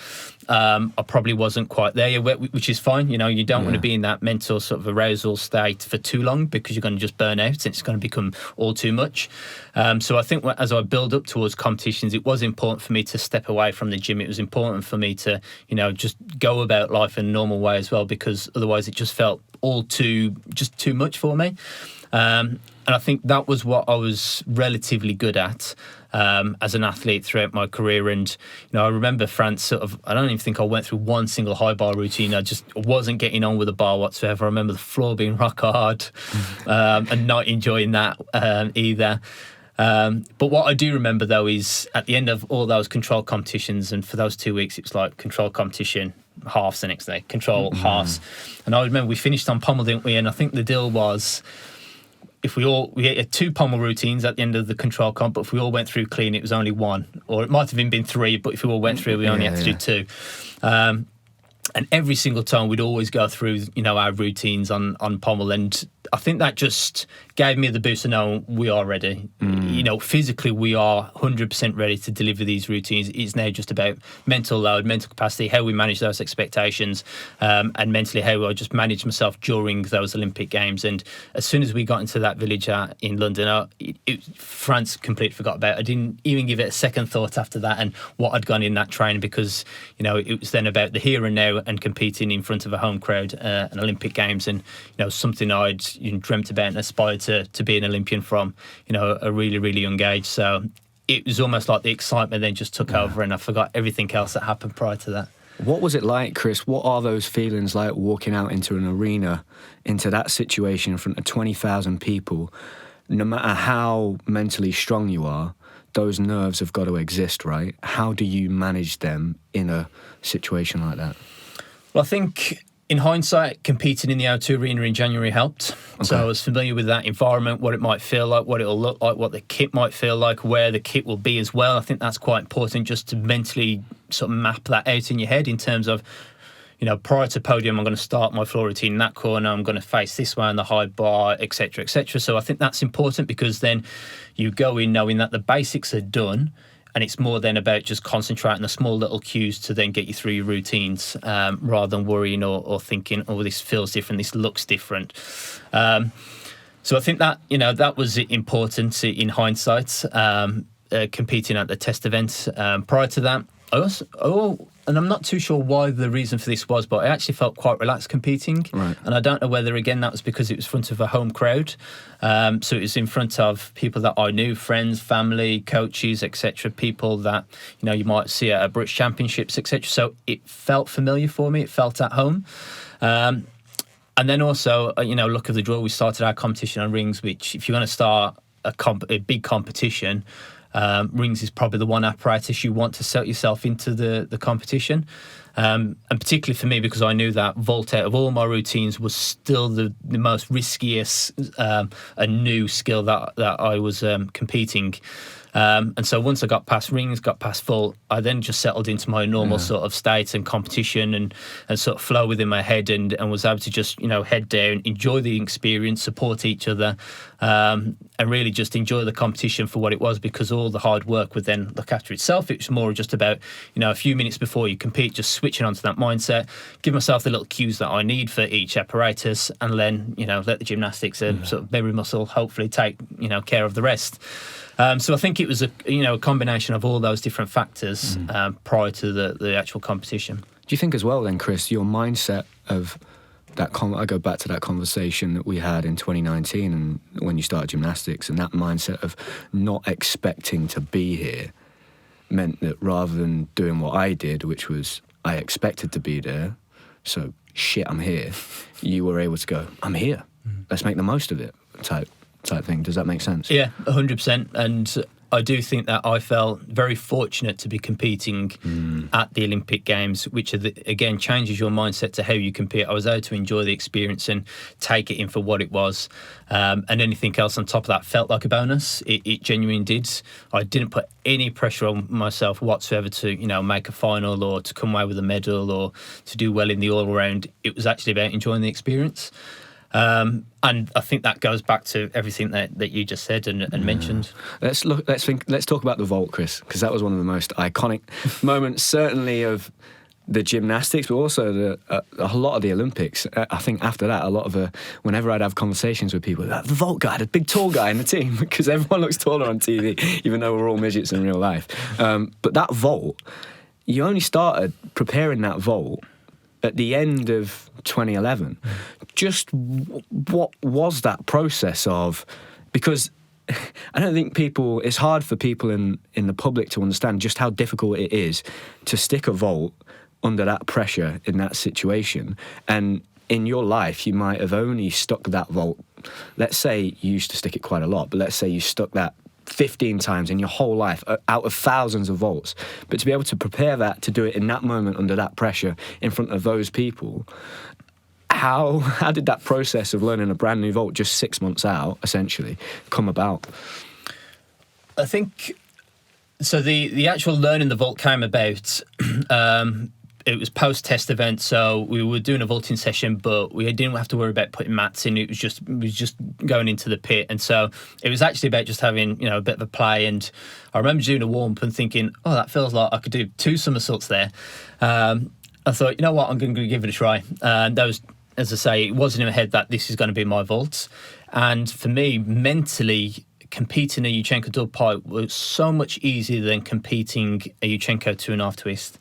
I probably wasn't quite there, which is fine. You know, you don't want to be in that mental sort of arousal state for too long because you're going to just burn out and it's going to become all too much. So I think as I build up towards competitions, it was important for me to step away from the gym. It was important for me to, you know, just go about life in a normal way as well, because otherwise it just felt too much for me. And I think that was what I was relatively good at as an athlete throughout my career. And, you know, I remember France I don't even think I went through one single high bar routine. I just wasn't getting on with the bar whatsoever. I remember the floor being rock hard and not enjoying that either. But what I do remember, though, is at the end of all those control competitions, and for those 2 weeks, it was like control competition, halves the next day, control halves. And I remember we finished on pommel, didn't we? And I think the deal was, if we had 2 pommel routines at the end of the control comp, but if we all went through clean, it was only 1, or it might have even been 3, but if we all went through, we only had to do 2. And every single time we'd always go through, you know, our routines on pommel, and I think that just gave me the boost to know we are ready. You know, physically we are 100% ready to deliver these routines. It's now just about mental load, mental capacity, how we manage those expectations, and mentally how I just manage myself during those Olympic Games. And as soon as we got into that village in London, France completely forgot about it. I didn't even give it a second thought after that and what I'd gone in that training, because, you know, it was then about the here and now and competing in front of a home crowd, an Olympic Games, and, you know, something I'd dreamt about and aspired to be an Olympian from, you know, a really, really young age. So it was almost like the excitement then just took over, and I forgot everything else that happened prior to that. What was it like, Chris? What are those feelings like walking out into an arena, into that situation in front of 20,000 people? No matter how mentally strong you are, those nerves have got to exist, right? How do you manage them in a situation like that? Well, I think in hindsight, competing in the O2 Arena in January helped. Okay. So I was familiar with that environment, what it might feel like, what it'll look like, what the kit might feel like, where the kit will be as well. I think that's quite important, just to mentally sort of map that out in your head in terms of, prior to podium, I'm going to start my floor routine in that corner. I'm going to face this way on the high bar, etc., etc. So I think that's important, because then you go in knowing that the basics are done, and it's more then about just concentrating the small little cues to then get you through your routines, rather than worrying or thinking, oh, this feels different, this looks different. So I think that, that was important in hindsight, competing at the test event. Prior to that, and I'm not too sure why the reason for this was, but I actually felt quite relaxed competing. Right. And I don't know whether, again, that was because it was in front of a home crowd. So it was in front of people that I knew, friends, family, coaches, etc., people that, you might see at British Championships, etc. So it felt familiar for me. It felt at home. And then also, luck of the draw, we started our competition on rings, which if you're going to start a big competition, rings is probably the one apparatus you want to set yourself into the competition. And particularly for me, because I knew that vault out of all my routines was still the most riskiest and new skill that I was competing. And so once I got past rings, got past vault, I then just settled into my normal sort of state and competition and sort of flow within my head, and was able to just, head down, enjoy the experience, support each other, and really just enjoy the competition for what it was, because all the hard work would then look after itself. It was more just about, a few minutes before you compete, just switching onto that mindset, give myself the little cues that I need for each apparatus, and then, let the gymnastics and sort of memory muscle hopefully take, care of the rest. So I think it was a combination of all those different factors prior to the actual competition. Do you think as well then, Chris, your mindset of that, I go back to that conversation that we had in 2019 and when you started gymnastics, and that mindset of not expecting to be here meant that rather than doing what I did, which was I expected to be there, so shit, I'm here, you were able to go, I'm here, let's make the most of it type thing. Does that make sense? Yeah, 100%. And I do think that I felt very fortunate to be competing at the Olympic Games, which again changes your mindset to how you compete. I was able to enjoy the experience and take it in for what it was, and anything else on top of that felt like a bonus. It genuinely did. I didn't put any pressure on myself whatsoever to make a final or to come away with a medal or to do well in the all around. It was actually about enjoying the experience. And I think that goes back to everything that you just said and mentioned. Let's talk about the vault, Chris, because that was one of the most iconic moments, certainly of the gymnastics, but also a lot of the Olympics. I think after that, whenever I'd have conversations with people, the vault guy, the big tall guy in the team, because everyone looks taller on TV, even though we're all midgets in real life. But that vault, you only started preparing that vault at the end of 2011. Just what was that process of? Because I don't think it's hard for people in the public to understand just how difficult it is to stick a vault under that pressure in that situation. And in your life, you might have only stuck that vault, let's say you used to stick it quite a lot, but let's say you stuck that 15 times in your whole life out of thousands of vaults. But to be able to prepare that, to do it in that moment under that pressure in front of those people, how did that process of learning a brand new vault just 6 months out, essentially, come about? I think, so the actual learning the vault came about, it was post-test event, so we were doing a vaulting session, but we didn't have to worry about putting mats in. It was just going into the pit, and so it was actually about just having a bit of a play. And I remember doing a warm-up and thinking, oh, that feels like I could do 2 somersaults there. I thought, you know what, I'm going to give it a try. And that was, as I say, it wasn't in my head that this is going to be my vault. And for me, mentally, competing a Yurchenko double pipe was so much easier than competing a Yurchenko 2.5 twist.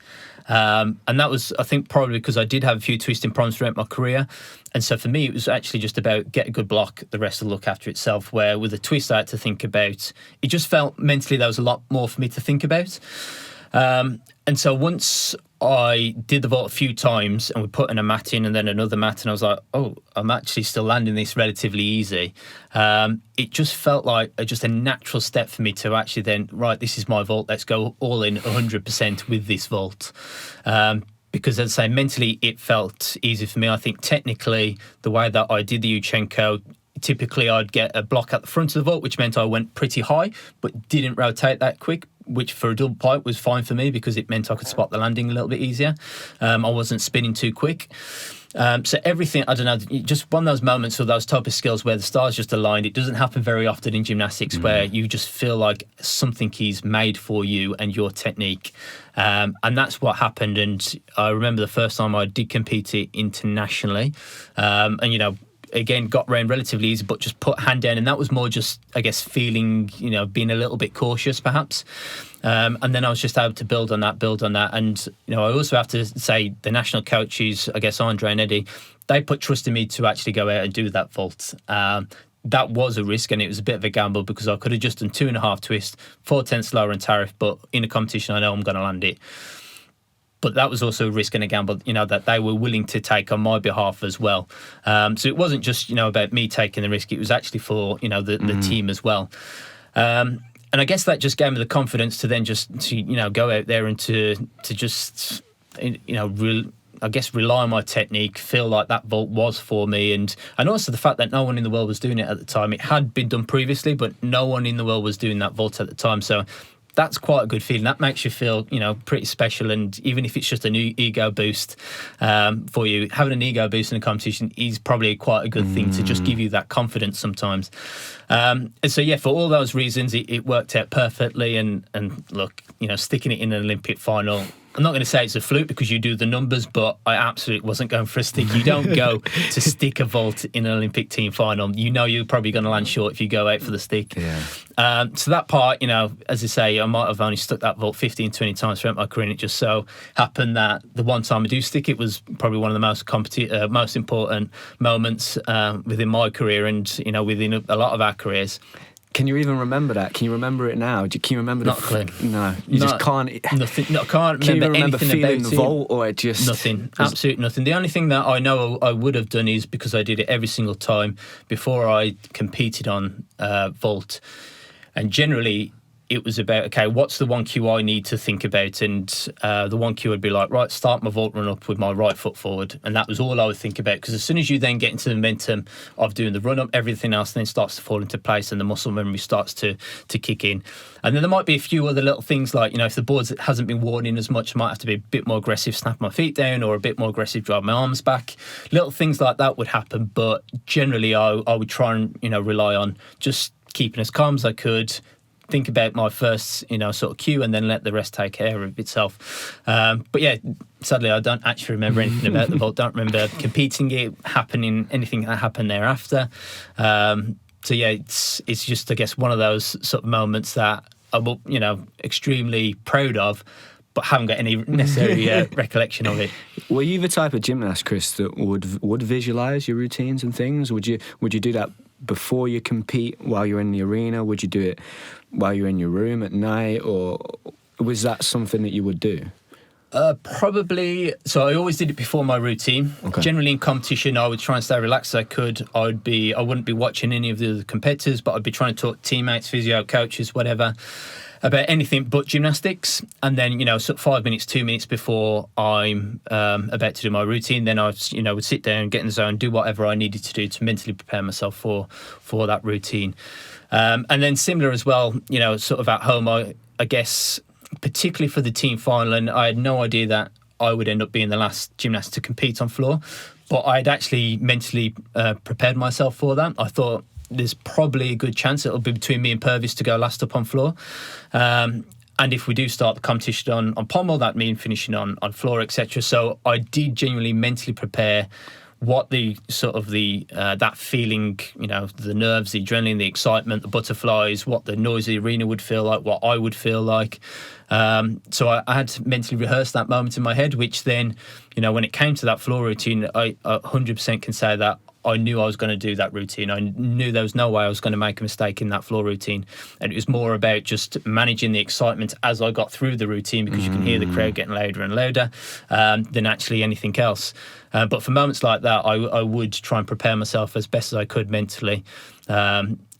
And that was, I think, probably because I did have a few twisting problems throughout my career. And so for me, it was actually just about get a good block, the rest will look after itself, where with a twist I had to think about. It just felt mentally there was a lot more for me to think about. And so once I did the vault a few times and we put in a mat in and then another mat, and I was like, oh, I'm actually still landing this relatively easy. It just felt like just a natural step for me to actually then, right, this is my vault, let's go all in 100% with this vault. Because as I say, mentally it felt easy for me. I think technically the way that I did the Yurchenko, typically I'd get a block at the front of the vault, which meant I went pretty high, but didn't rotate that quick. which for a double pipe was fine for me because it meant I could spot the landing a little bit easier. I wasn't spinning too quick. So everything, I don't know, just one of those moments or those type of skills where the stars just aligned. It doesn't happen very often in gymnastics where you just feel like something is made for you and your technique. And that's what happened. And I remember the first time I did compete it internationally. And, you know, again, got round relatively easy, but just put hand down. And that was more just, I guess, feeling, you know, being a little bit cautious perhaps. And then I was just able to build on that. And, you know, I also have to say the national coaches, I guess, Andre and Eddie, they put trust in me to actually go out and do that vault. That was a risk and it was a bit of a gamble because I could have just done 2.5 twists, 4/10 lower and tariff, but in a competition, I know I'm going to land it. But that was also a risk and a gamble, you know, that they were willing to take on my behalf as well. So it wasn't just, you know, about me taking the risk. It was actually for, you know, the team as well. And I guess that just gave me the confidence to then just, you know, go out there and to just, you know, rely on my technique, feel like that vault was for me. And also the fact that no one in the world was doing it at the time. It had been done previously, but no one in the world was doing that vault at the time. So that's quite a good feeling. That makes you feel, you know, pretty special. And even if it's just a new ego boost for you, having an ego boost in a competition is probably quite a good thing to just give you that confidence sometimes. And so, yeah, for all those reasons, it worked out perfectly. And look, you know, sticking it in an Olympic final, I'm not going to say it's a fluke because you do the numbers, but I absolutely wasn't going for a stick. You don't go to stick a vault in an Olympic team final. You know you're probably going to land short if you go out for the stick. Yeah. So that part, you know, as I say, I might have only stuck that vault 15, 20 times throughout my career, and it just so happened that the one time I do stick it was probably one of the most important moments within my career and, you know, within a lot of our careers. Can you even remember that? Can you remember it now? Can you remember Not a clue. No, you just can't. Nothing. No, I can't Can you remember remember anything feeling about the it. vault, or it just Nothing. Absolutely nothing. The only thing that I know I would have done is because I did it every single time before I competed on vault, and generally it was about, okay, what's the one cue I need to think about? And the one cue would be like, right, start my vault run up with my right foot forward. And that was all I would think about. Because as soon as you then get into the momentum of doing the run up, everything else then starts to fall into place and the muscle memory starts to kick in. And then there might be a few other little things like, you know, if the board hasn't been worn in as much, I might have to be a bit more aggressive, snap my feet down, or a bit more aggressive, drive my arms back. Little things like that would happen. But generally, I would try and, you know, rely on just keeping as calm as I could, think about my first, you know, sort of cue, and then let the rest take care of itself. But yeah, sadly, I don't actually remember anything about the vault. Don't remember competing it, happening, anything that happened thereafter. So yeah, it's just, I guess, one of those sort of moments that I will, you know, extremely proud of, but haven't got any necessary recollection of it. Were you the type of gymnast, Chris, that would visualise your routines and things? Would you do that before you compete, while you're in the arena? Would you do it while you're in your room at night, or was that something that you would do? Probably. So I always did it before my routine. Okay. Generally in competition, I would try and stay relaxed as I could. I wouldn't be watching any of the other competitors, but I'd be trying to talk to teammates, physio, coaches, whatever, about anything but gymnastics. And then, you know, sort of 5 minutes, 2 minutes before I'm about to do my routine, then I, you know, would sit down, get in the zone, do whatever I needed to do to mentally prepare myself for that routine. And then similar as well, you know, sort of at home, I guess, particularly for the team final, and I had no idea that I would end up being the last gymnast to compete on floor, but I'd actually mentally prepared myself for that. I thought there's probably a good chance it'll be between me and Purvis to go last up on floor. And if we do start the competition on pommel, that means finishing on floor, etc. So I did genuinely mentally prepare what the sort of that feeling, you know, the nerves, the adrenaline, the excitement, the butterflies, what the noise of the arena would feel like, what I would feel like. So I had mentally rehearsed that moment in my head, which then, you know, when it came to that floor routine, I 100% can say that I knew I was going to do that routine. I knew there was no way I was going to make a mistake in that floor routine. And it was more about just managing the excitement as I got through the routine, because you can hear the crowd getting louder and louder than actually anything else. But for moments like that, I would try and prepare myself as best as I could mentally.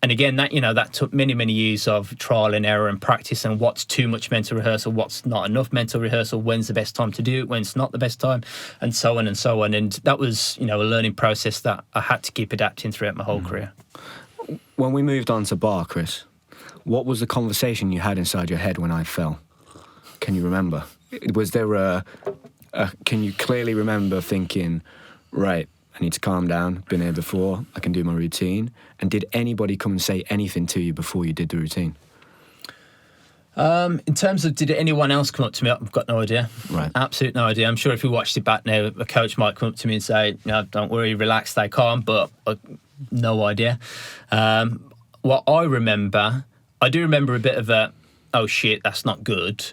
And again, that took many, many years of trial and error and practice, and what's too much mental rehearsal, what's not enough mental rehearsal, when's the best time to do it, when's not the best time, and so on and so on. And that was, a learning process that I had to keep adapting throughout my whole career. When we moved on to bar, Chris, What was the conversation you had inside your head when I fell? Can you remember? Was there can you clearly remember thinking, right, I need to calm down, been here before, I can do my routine? And did anybody come and say anything to you before you did the routine? In terms of did anyone else come up to me, I've got no idea. Right. Absolute no idea. I'm sure if we watched it back now, a coach might come up to me and say, no, don't worry, relax, stay calm, but no idea. What I remember, I do remember a bit of a, oh shit, that's not good.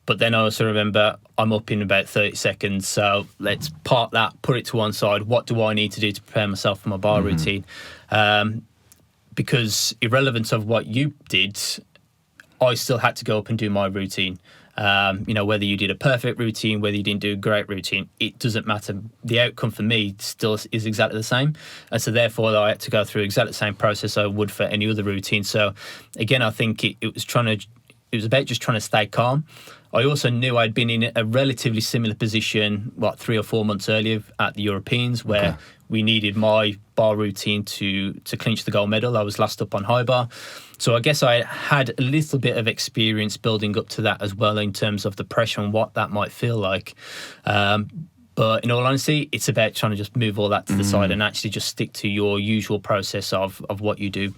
But then I also remember I'm up in about 30 seconds, so let's park that, put it to one side. What do I need to do to prepare myself for my bar routine? Because irrelevant of what you did, I still had to go up and do my routine. Whether you did a perfect routine, whether you didn't do a great routine, it doesn't matter. The outcome for me still is exactly the same. And so therefore I had to go through exactly the same process I would for any other routine. So again, I think it was about just trying to stay calm. I also knew I'd been in a relatively similar position, 3 or 4 months earlier at the Europeans, where we needed my bar routine to clinch the gold medal. I was last up on high bar. So I guess I had a little bit of experience building up to that as well in terms of the pressure and what that might feel like. But in all honesty, it's about trying to just move all that to the side and actually just stick to your usual process of what you do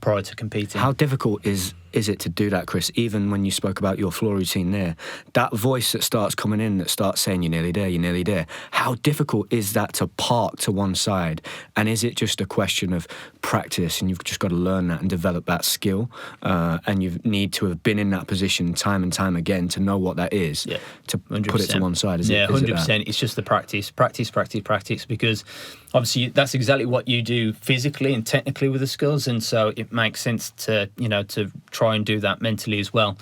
prior to competing. How difficult is it to do that, Chris? Even when you spoke about your floor routine there, that voice that starts coming in, that starts saying, you're nearly there. How difficult is that to park to one side? And is it just a question of practice and you've just got to learn that and develop that skill? And you need to have been in that position time and time again to know what that is, to 100%. Put it to one side. Is 100%. It's just the practice, because obviously that's exactly what you do physically and technically with the skills, and so it makes sense to try and do that mentally as well.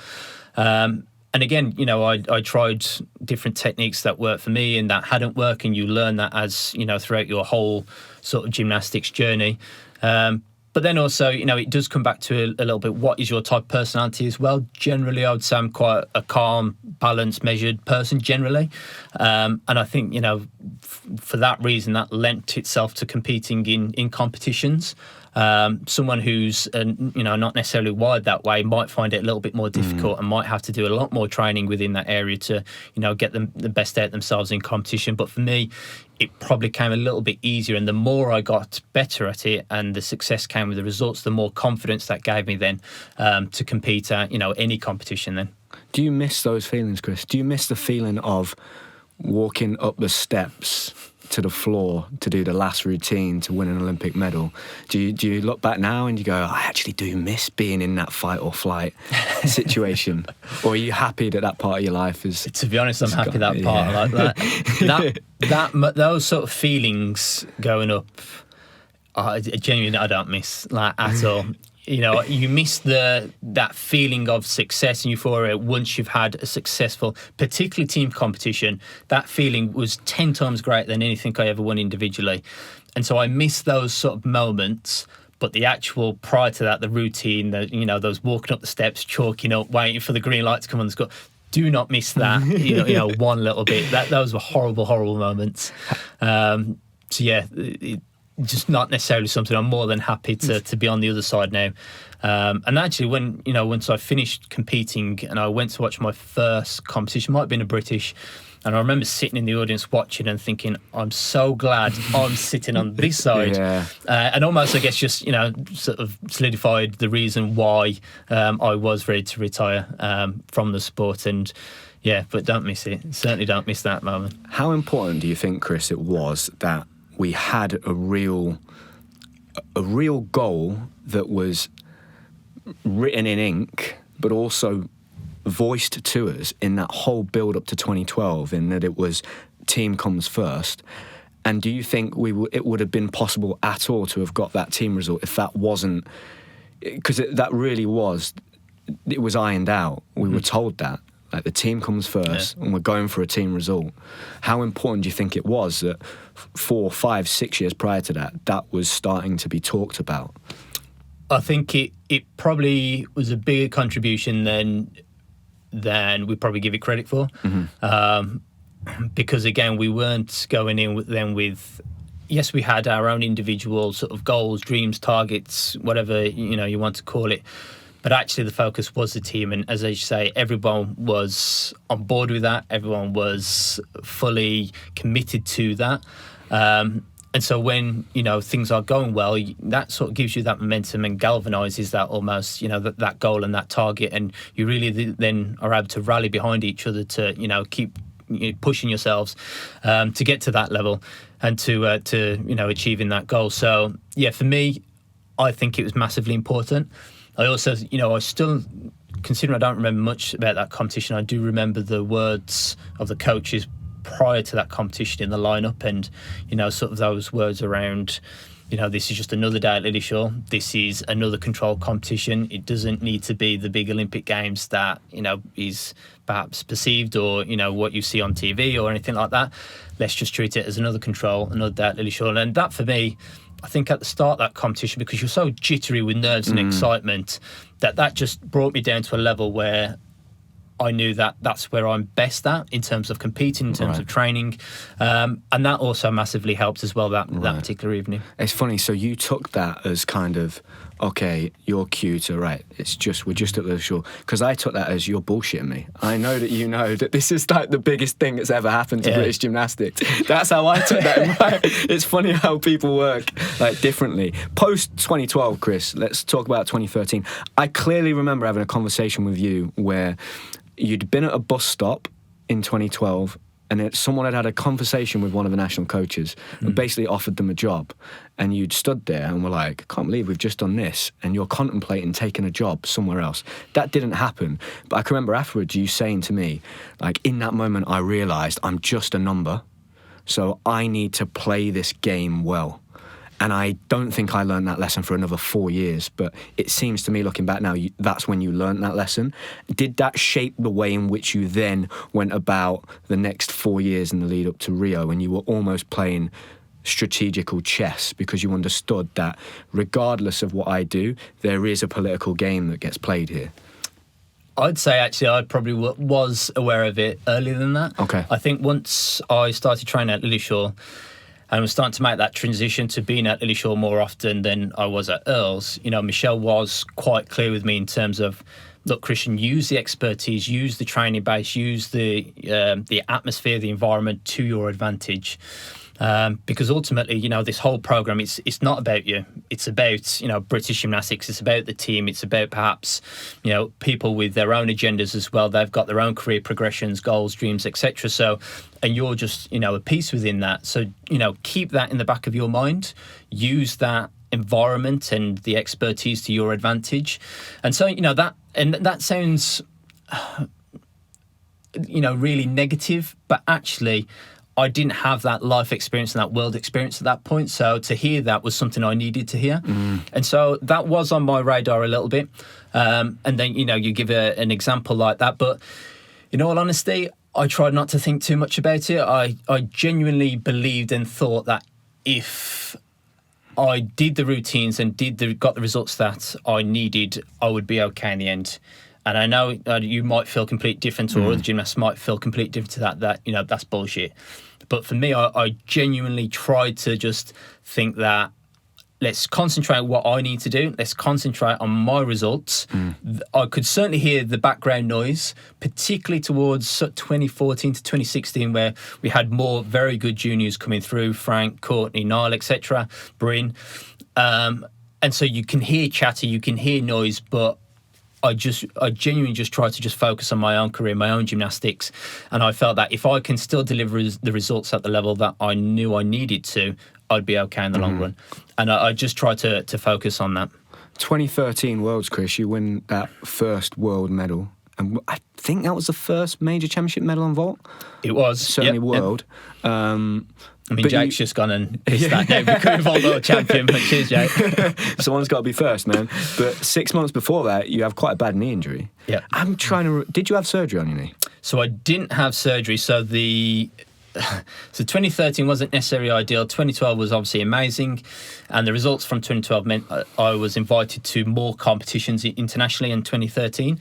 And again, I tried different techniques that worked for me and that hadn't worked, and you learn that as throughout your whole sort of gymnastics journey. But then also, it does come back to a little bit, what is your type of personality as well? Generally, I would say I'm quite a calm, balanced, measured person generally. And I think, for that reason, that lent itself to competing in competitions. Someone who's, not necessarily wired that way might find it a little bit more difficult and might have to do a lot more training within that area to, get them the best out themselves in competition. But for me, it probably came a little bit easier, and the more I got better at it and the success came with the results, the more confidence that gave me then to compete at, any competition then. Do you miss those feelings, Chris? Do you miss the feeling of walking up the steps to the floor to do the last routine to win an Olympic medal? Do you look back now and you go, I actually do miss being in that fight or flight situation? Or are you happy that part of your life is... To be honest, I'm happy that part. Like that. Those sort of feelings going up, genuinely I don't miss at all. You miss that feeling of success and euphoria once you've had a successful, particularly team competition. That feeling was 10 times greater than anything I ever won individually. And so I miss those sort of moments, but the actual, prior to that, the routine, those walking up the steps, chalking up, waiting for the green light to come on the score, do not miss that, one little bit. Those were horrible, horrible moments. Just not necessarily something I'm more than happy to be on the other side now. And actually, once I finished competing and I went to watch my first competition, might have been a British, and I remember sitting in the audience watching and thinking, I'm so glad I'm sitting on this side. And almost, I guess, just, sort of solidified the reason why I was ready to retire from the sport. And but don't miss it. Certainly don't miss that moment. How important do you think, Chris, it was that we had a real goal that was written in ink, but also voiced to us in that whole build-up to 2012, in that it was team comes first? And do you think it would have been possible at all to have got that team result if that wasn't... Because that really was... It was ironed out. We were told that. Like, the team comes first and we're going for a team result. How important do you think it was that 4, 5, 6 years prior to that was starting to be talked about? I think it probably was a bigger contribution than we probably give it credit for. Because, again, we weren't going in with... Yes, we had our own individual sort of goals, dreams, targets, whatever you want to call it. but actually the focus was the team. And as I say, everyone was on board with that. Everyone was fully committed to that. And so when, things are going well, that sort of gives you that momentum and galvanizes that almost, that goal and that target. And you really then are able to rally behind each other to, keep pushing yourselves to get to that level and to achieving that goal. So, yeah, for me, I think it was massively important. I also, I still, considering I don't remember much about that competition, I do remember the words of the coaches prior to that competition in the lineup, and sort of those words around, this is just another day at Lillishall. This is another controlled competition. It doesn't need to be the big Olympic Games that is perhaps perceived, or what you see on TV or anything like that. Let's just treat it as another day at Lillishall. And that, for me, I think at the start of that competition, because you're so jittery with nerves and excitement, that just brought me down to a level where I knew that that's where I'm best at in terms of competing, in terms of training. And that also massively helped as well that particular evening. It's funny, so you took that as kind of, okay, your cue to, right, we're just at the shore. Because I took that as, you're bullshitting me. I know that you know that this is like the biggest thing that's ever happened to British gymnastics. That's how I took that. It's funny how people work like differently. Post 2012, Chris, let's talk about 2013. I clearly remember having a conversation with you where you'd been at a bus stop in 2012 and someone had a conversation with one of the national coaches and basically offered them a job, and you'd stood there and were like, I can't believe we've just done this, and you're contemplating taking a job somewhere else. That didn't happen, but I can remember afterwards you saying to me, like, in that moment I realised I'm just a number, so I need to play this game well. And I don't think I learned that lesson for another 4 years, but it seems to me, looking back now, that's when you learned that lesson. Did that shape the way in which you then went about the next 4 years in the lead up to Rio, and you were almost playing strategical chess because you understood that regardless of what I do, there is a political game that gets played here? I'd say actually I probably was aware of it earlier than that. Okay. I think once I started training at Lillishall, and was starting to make that transition to being at Lillishall more often than I was at Earls, Michelle was quite clear with me in terms of, look, Kristian, use the expertise, use the training base, use the atmosphere, the environment to your advantage. Because ultimately, this whole program, it's not about you. It's about, British gymnastics. It's about the team. It's about perhaps, people with their own agendas as well. They've got their own career progressions, goals, dreams, etc. So, and you're just, a piece within that. So, keep that in the back of your mind. Use that environment and the expertise to your advantage. And so, that sounds, really negative, but actually, I didn't have that life experience and that world experience at that point. So to hear that was something I needed to hear. And so that was on my radar a little bit. And then, you give an example like that. But in all honesty, I tried not to think too much about it. I genuinely believed and thought that if I did the routines and got the results that I needed, I would be okay in the end. And I know you might feel completely different, or other gymnasts might feel completely different to that, that's bullshit. But for me, I genuinely tried to just think that let's concentrate on what I need to do. Let's concentrate on my results. I could certainly hear the background noise, particularly towards 2014 to 2016, where we had more very good juniors coming through, Frank, Courtney, Niall, etc., Bryn. And so you can hear chatter, you can hear noise, but I genuinely just tried to just focus on my own career, my own gymnastics. And I felt that if I can still deliver the results at the level that I knew I needed to, I'd be okay in the long run. And I just tried to focus on that. 2013 Worlds, Chris, you win that first world medal. And I think that was the first major championship medal on vault. It was. Certainly world. But Jake's just gone and missed that now, becoming world champion, but cheers, Jake. Someone's got to be first, man. But 6 months before that, you have quite a bad knee injury. Yeah. Did you have surgery on your knee? So I didn't have surgery. So 2013 wasn't necessarily ideal. 2012 was obviously amazing. And the results from 2012 meant I was invited to more competitions internationally in 2013.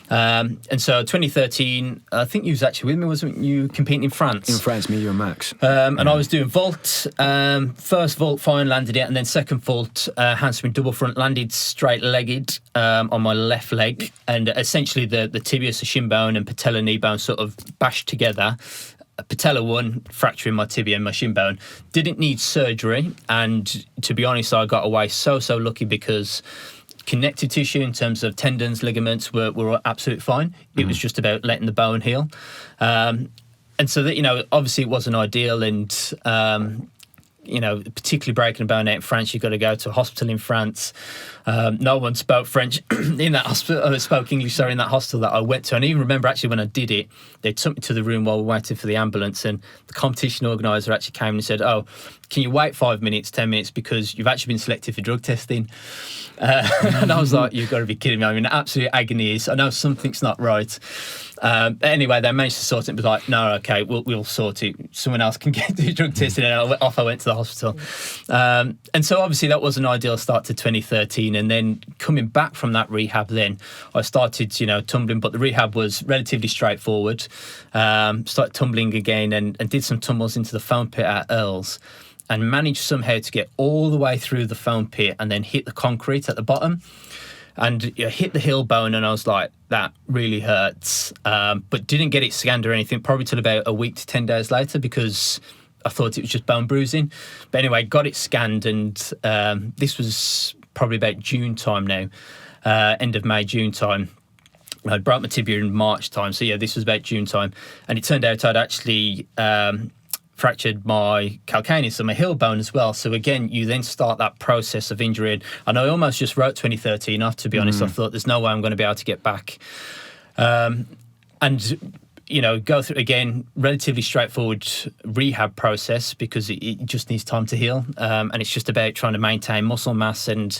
And so 2013, I think you was actually with me, wasn't you, competing in France? In France, me, you and Max. And I was doing vault. First vault, fine, landed it, and then second vault, handspring double front, landed straight-legged on my left leg, and essentially the tibius, the shin bone, and patella knee bone sort of bashed together. Patella one, fracturing my tibia and my shin bone. Didn't need surgery, and to be honest, I got away so lucky because connective tissue in terms of tendons, ligaments were absolutely fine. It was just about letting the bone heal. And so that, obviously it wasn't ideal, and particularly breaking a bone out in France, you've got to go to a hospital in France. No one spoke French in that hospital, spoke English, sorry, in that hospital that I went to. And I even remember actually when I did it, they took me to the room while we were waiting for the ambulance, and the competition organiser actually came and said, "Oh, can you wait 5 minutes, 10 minutes, because you've actually been selected for drug testing?" And I was like, "You've got to be kidding me. I'm in absolute agony. I know something's not right." Anyway, they managed to sort it and was like, "No, okay, we'll sort it. Someone else can get the drug testing." And off I went to the hospital. And so obviously that was an ideal start to 2013. And then coming back from that rehab, then I started, tumbling, but the rehab was relatively straightforward. Started tumbling again and did some tumbles into the foam pit at Earls, and managed somehow to get all the way through the foam pit and then hit the concrete at the bottom. And hit the heel bone, and I was like, that really hurts. But didn't get it scanned or anything, probably till about a week to 10 days later, because I thought it was just bone bruising. But anyway, got it scanned, and this was probably about June time now, end of May, June time. I broke my tibia in March time, so yeah, this was about June time. And it turned out I'd actually fractured my calcaneus, so my heel bone as well. So again, you then start that process of injury. And I almost just wrote 2013 off, to be honest. I thought there's no way I'm going to be able to get back. And go through, again, relatively straightforward rehab process, because it just needs time to heal. And it's just about trying to maintain muscle mass. And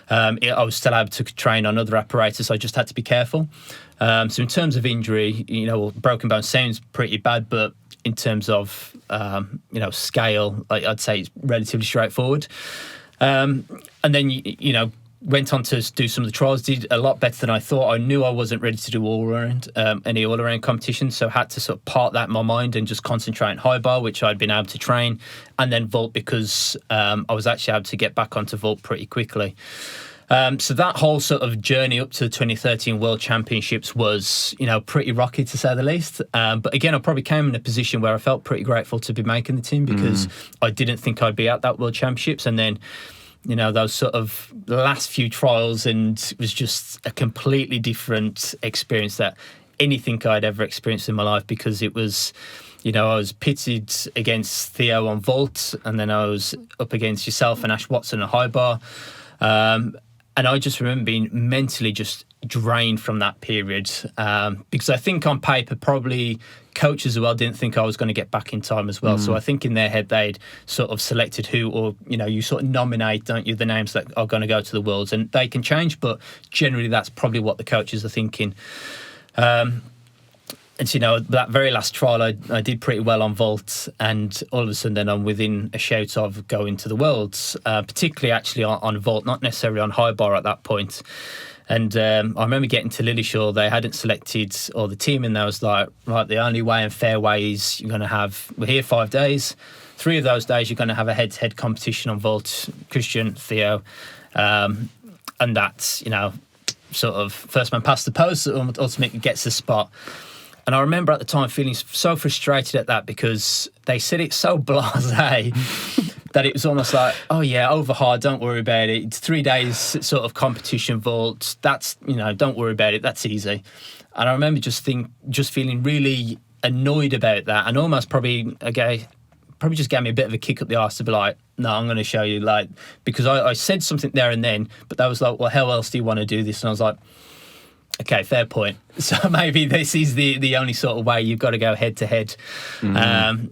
I was still able to train on other apparatus. I just had to be careful. So in terms of injury, broken bone sounds pretty bad, but in terms of, scale, I'd say it's relatively straightforward. And then, went on to do some of the trials, did a lot better than I thought. I knew I wasn't ready to do any all-around competitions, so had to sort of part that in my mind and just concentrate on high bar, which I'd been able to train, and then vault, because I was actually able to get back onto vault pretty quickly. So that whole sort of journey up to the 2013 World Championships was, pretty rocky, to say the least. But again, I probably came in a position where I felt pretty grateful to be making the team, because I didn't think I'd be at that World Championships. And then, those sort of last few trials, and it was just a completely different experience that anything I'd ever experienced in my life, because it was, I was pitted against Theo on vault, and then I was up against yourself and Ash Watson on high bar. And I just remember being mentally just drained from that period, because I think on paper, probably coaches as well didn't think I was going to get back in time as well. So I think in their head, they'd sort of selected who, or, you sort of nominate, don't you, the names that are going to go to the Worlds, and they can change, but generally that's probably what the coaches are thinking. And so, that very last trial, I did pretty well on vault, and all of a sudden then I'm within a shout of going to the Worlds, particularly actually on vault, not necessarily on high bar at that point. And I remember getting to Lillishall, they hadn't selected all the team, and I was like, right, the only way and fair way is we're here 5 days. 3 of those days you're going to have a head-to-head competition on vault, Kristian, Theo, and that's, sort of first man past the post ultimately gets the spot. And I remember at the time feeling so frustrated at that, because they said it so blasé that it was almost like, oh yeah, over hard, don't worry about it. It's 3 days sort of competition vault. That's, don't worry about it. That's easy. And I remember just feeling really annoyed about that, and almost probably just gave me a bit of a kick up the arse to be like, no, I'm going to show you, because I said something there and then, but that was like, well, how else do you want to do this? And I was like, okay, fair point. So maybe this is the only sort of way. You've got to go head to head. And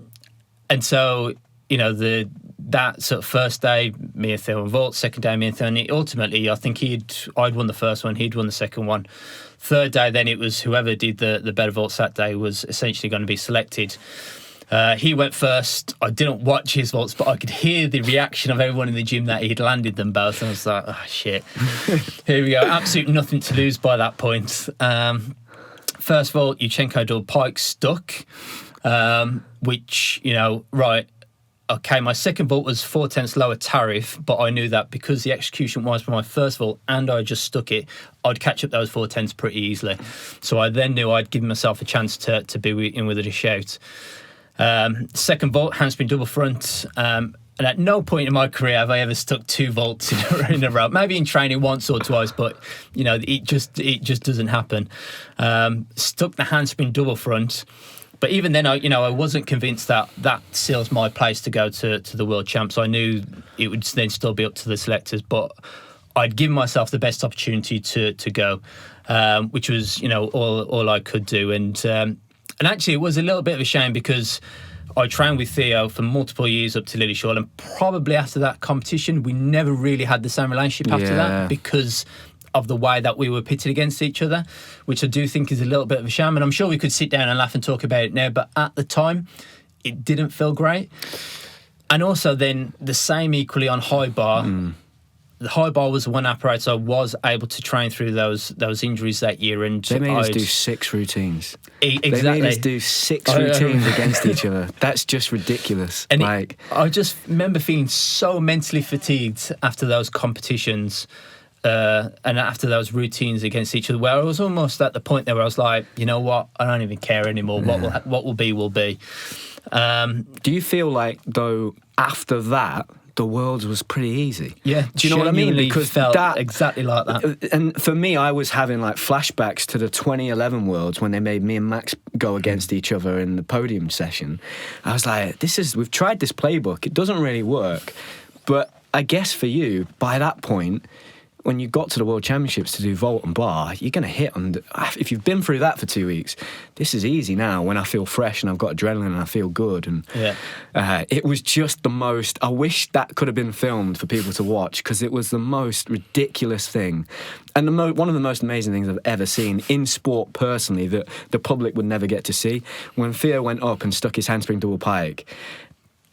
so, that sort of first day, me and Theo on vault, second day, me and Theo, and ultimately, I think I'd won the first one, he'd won the second one. Third day, then it was whoever did the better vaults that day was essentially going to be selected. He went first. I didn't watch his vaults, but I could hear the reaction of everyone in the gym that he'd landed them both. And I was like, oh, shit. Here we go. Absolutely nothing to lose by that point. First vault, Yuchenko double pike stuck, which, right. Okay, my second vault was 4/10 lower tariff, but I knew that because the execution was for my first vault and I just stuck it, I'd catch up those 4/10 pretty easily. So I then knew I'd given myself a chance to be in with it a shout. Second vault, handspring double front. And at no point in my career have I ever stuck 2 vaults in a row. Maybe in training once or twice, but it just doesn't happen. Stuck the handspring double front. But even then, I wasn't convinced that seals my place to go to the World Champs. So I knew it would then still be up to the selectors, but I'd given myself the best opportunity to go, which was all I could do. And actually, it was a little bit of a shame because I trained with Theo for multiple years up to Lillishall, and probably after that competition, we never really had the same relationship after that because of the way that we were pitted against each other, which I do think is a little bit of a shame. And I'm sure we could sit down and laugh and talk about it now, but at the time, it didn't feel great. And also then the same equally on high bar. The high bar was one apparatus I was able to train through those injuries that year. And they made us do 6 routines. Exactly. They made us do 6 routines against each other. That's just ridiculous. And I just remember feeling so mentally fatigued after those competitions. And after those routines against each other, where I was almost at the point there where I was like, you know what, I don't even care anymore. What will be, will be. Do you feel like, though, after that, the Worlds was pretty easy? Yeah. Do you know what I mean? Because felt exactly like that. And for me, I was having like flashbacks to the 2011 Worlds when they made me and Max go against each other in the podium session. I was like, we've tried this playbook. It doesn't really work. But I guess for you, by that point, when you got to the World Championships to do vault and bar, you're going to hit on... If you've been through that for 2 weeks, this is easy now when I feel fresh and I've got adrenaline and I feel good. And it was just the most... I wish that could have been filmed for people to watch because it was the most ridiculous thing. And one of the most amazing things I've ever seen in sport personally that the public would never get to see. When Theo went up and stuck his handspring double pike,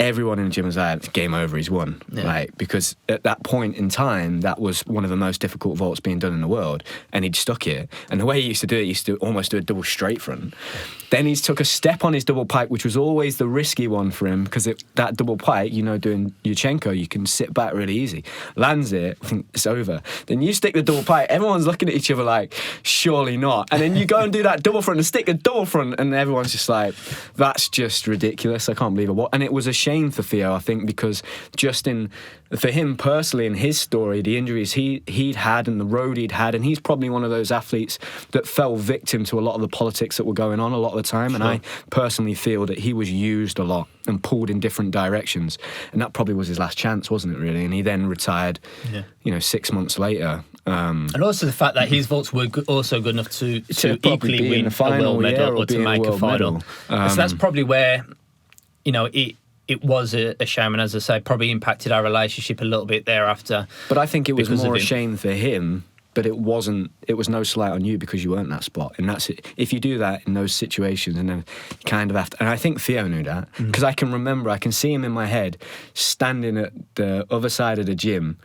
everyone in the gym was like, game over, he's won. Right? Because at that point in time, that was one of the most difficult vaults being done in the world. And he'd stuck it. And the way he used to do it, he used to almost do a double straight front. Then he took a step on his double pike, which was always the risky one for him, because that double pike, doing Yuchenko, you can sit back really easy. Lands it, I think it's over. Then you stick the double pike, everyone's looking at each other like, surely not. And then you go and do that double front and stick a double front, and everyone's just like, that's just ridiculous. I can't believe it. And it was a shame for Theo, I think, because for him personally, in his story, the injuries he'd had and the road he'd had, and he's probably one of those athletes that fell victim to a lot of the politics that were going on a lot of the time. Sure. And I personally feel that he was used a lot and pulled in different directions, and that probably was his last chance, wasn't it, really? And he then retired 6 months later. And also the fact that his vaults were also good enough to equally win a world medal or to make a final. So that's probably where it was a shame, and as I say, probably impacted our relationship a little bit thereafter. But I think it was more a shame for him, but it was no slight on you because you weren't that spot. And that's it. If you do that in those situations, and then you kind of have to, and I think Theo knew that, because I can see him in my head standing at the other side of the gym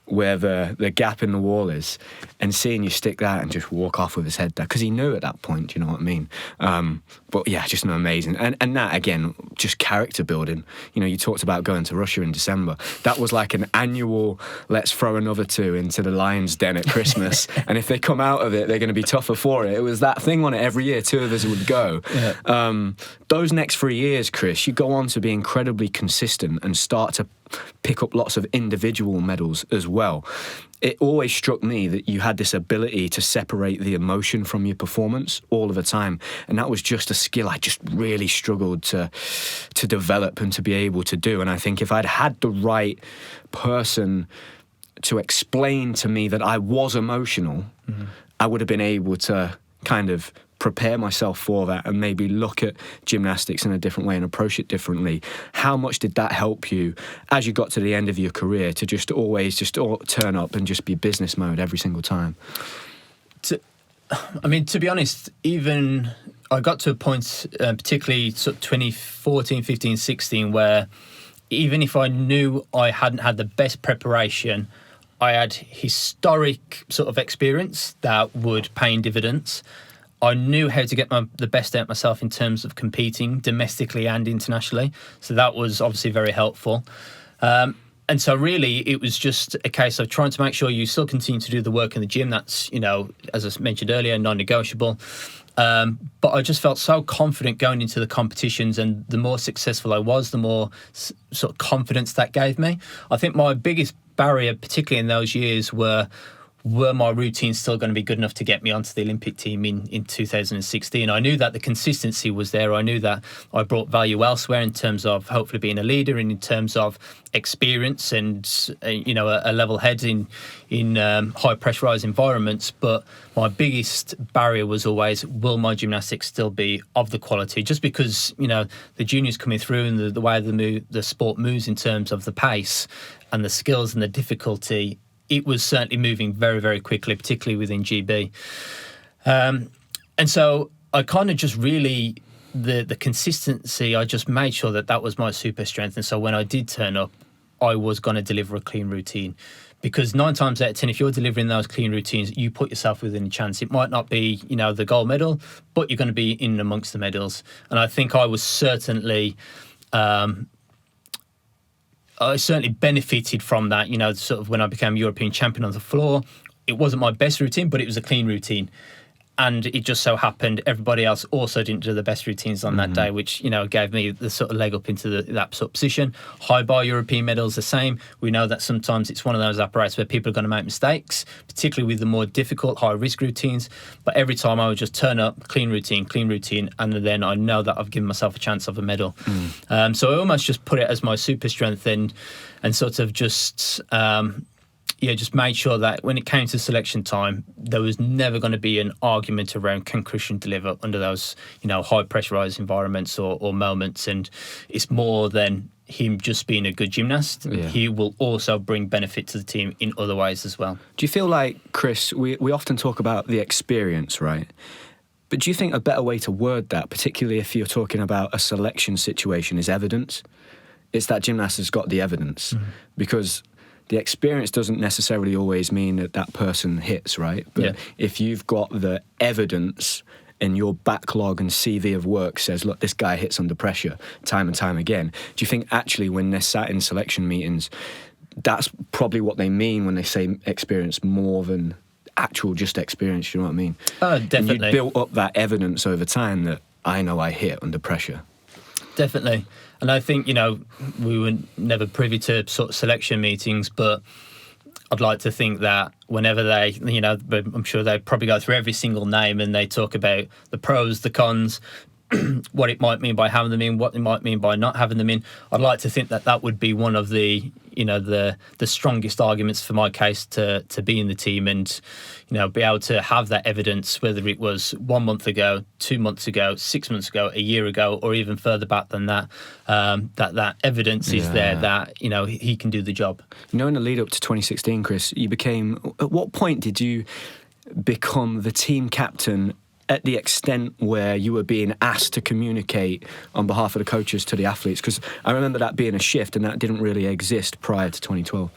where the gap in the wall is, and seeing you stick that and just walk off with his head down, because he knew at that point, you know what I mean? But yeah, just amazing. And that, again, just character building. You talked about going to Russia in December. That was like an annual, let's throw another 2 into the lion's den at Christmas. And if they come out of it, they're going to be tougher for it. It was that thing on it every year, 2 of us would go. Yeah. Those next 3 years, Chris, you go on to be incredibly consistent and start to pick up lots of individual medals as well. It always struck me that you had this ability to separate the emotion from your performance all of the time, and that was just a skill I just really struggled to develop and to be able to do. And I think if I'd had the right person to explain to me that I was emotional, I would have been able to kind of prepare myself for that and maybe look at gymnastics in a different way and approach it differently. How much did that help you as you got to the end of your career to just always turn up and just be business mode every single time? To be honest, even I got to a point, particularly sort of 2014, 15, 16, where even if I knew I hadn't had the best preparation, I had historic sort of experience that would pay in dividends. I knew how to get the best out of myself in terms of competing domestically and internationally. So that was obviously very helpful. And so really it was just a case of trying to make sure you still continue to do the work in the gym. That's, as I mentioned earlier, non-negotiable. But I just felt so confident going into the competitions, and the more successful I was, the more sort of confidence that gave me. I think my biggest barrier, particularly in those years, were my routines still going to be good enough to get me onto the Olympic team in 2016? I knew that the consistency was there. I knew that I brought value elsewhere in terms of hopefully being a leader and in terms of experience and, a level head in high pressurized environments. But my biggest barrier was always, will my gymnastics still be of the quality? Just because, the juniors coming through and the way the sport moves in terms of the pace and the skills and the difficulty, it was certainly moving very, very quickly, particularly within GB. And so I kind of just really, the consistency, I just made sure that was my super strength. And so when I did turn up, I was going to deliver a clean routine. Because 9 times out of 10, if you're delivering those clean routines, you put yourself within a chance. It might not be, the gold medal, but you're going to be in amongst the medals. And I think I was certainly... I certainly benefited from that, sort of when I became European champion on the floor. It wasn't my best routine, but it was a clean routine. And it just so happened everybody else also didn't do the best routines on that day, which, gave me the sort of leg up into that sort of position. High bar European medals, the same. We know that sometimes it's one of those apparatus where people are going to make mistakes, particularly with the more difficult, high-risk routines. But every time I would just turn up, clean routine, and then I know that I've given myself a chance of a medal. So I almost just put it as my super strength and sort of just... just made sure that when it came to selection time, there was never going to be an argument around can Kristian deliver under those, high pressurized environments or moments. And it's more than him just being a good gymnast. Yeah. He will also bring benefit to the team in other ways as well. Do you feel like, Chris, we often talk about the experience, right? But do you think a better way to word that, particularly if you're talking about a selection situation, is evidence? It's that gymnast has got the evidence. Because... the experience doesn't necessarily always mean that person hits, right? But if you've got the evidence and your backlog and CV of work says, look, this guy hits under pressure time and time again, do you think actually when they're sat in selection meetings, that's probably what they mean when they say experience more than actual just experience, you know what I mean? Definitely. And you built up that evidence over time that I know I hit under pressure. Definitely. And I think, we were never privy to sort of selection meetings, but I'd like to think that whenever they, I'm sure they probably go through every single name and they talk about the pros, the cons, what it might mean by having them in, what it might mean by not having them in. I'd like to think that would be one of the, the strongest arguments for my case to be in the team and, be able to have that evidence, whether it was 1 month ago, 2 months ago, 6 months ago, a year ago, or even further back than that, that evidence is there that, he can do the job. In the lead up to 2016, Chris, at what point did you become the team captain at the extent where you were being asked to communicate on behalf of the coaches to the athletes? Because I remember that being a shift and that didn't really exist prior to 2012.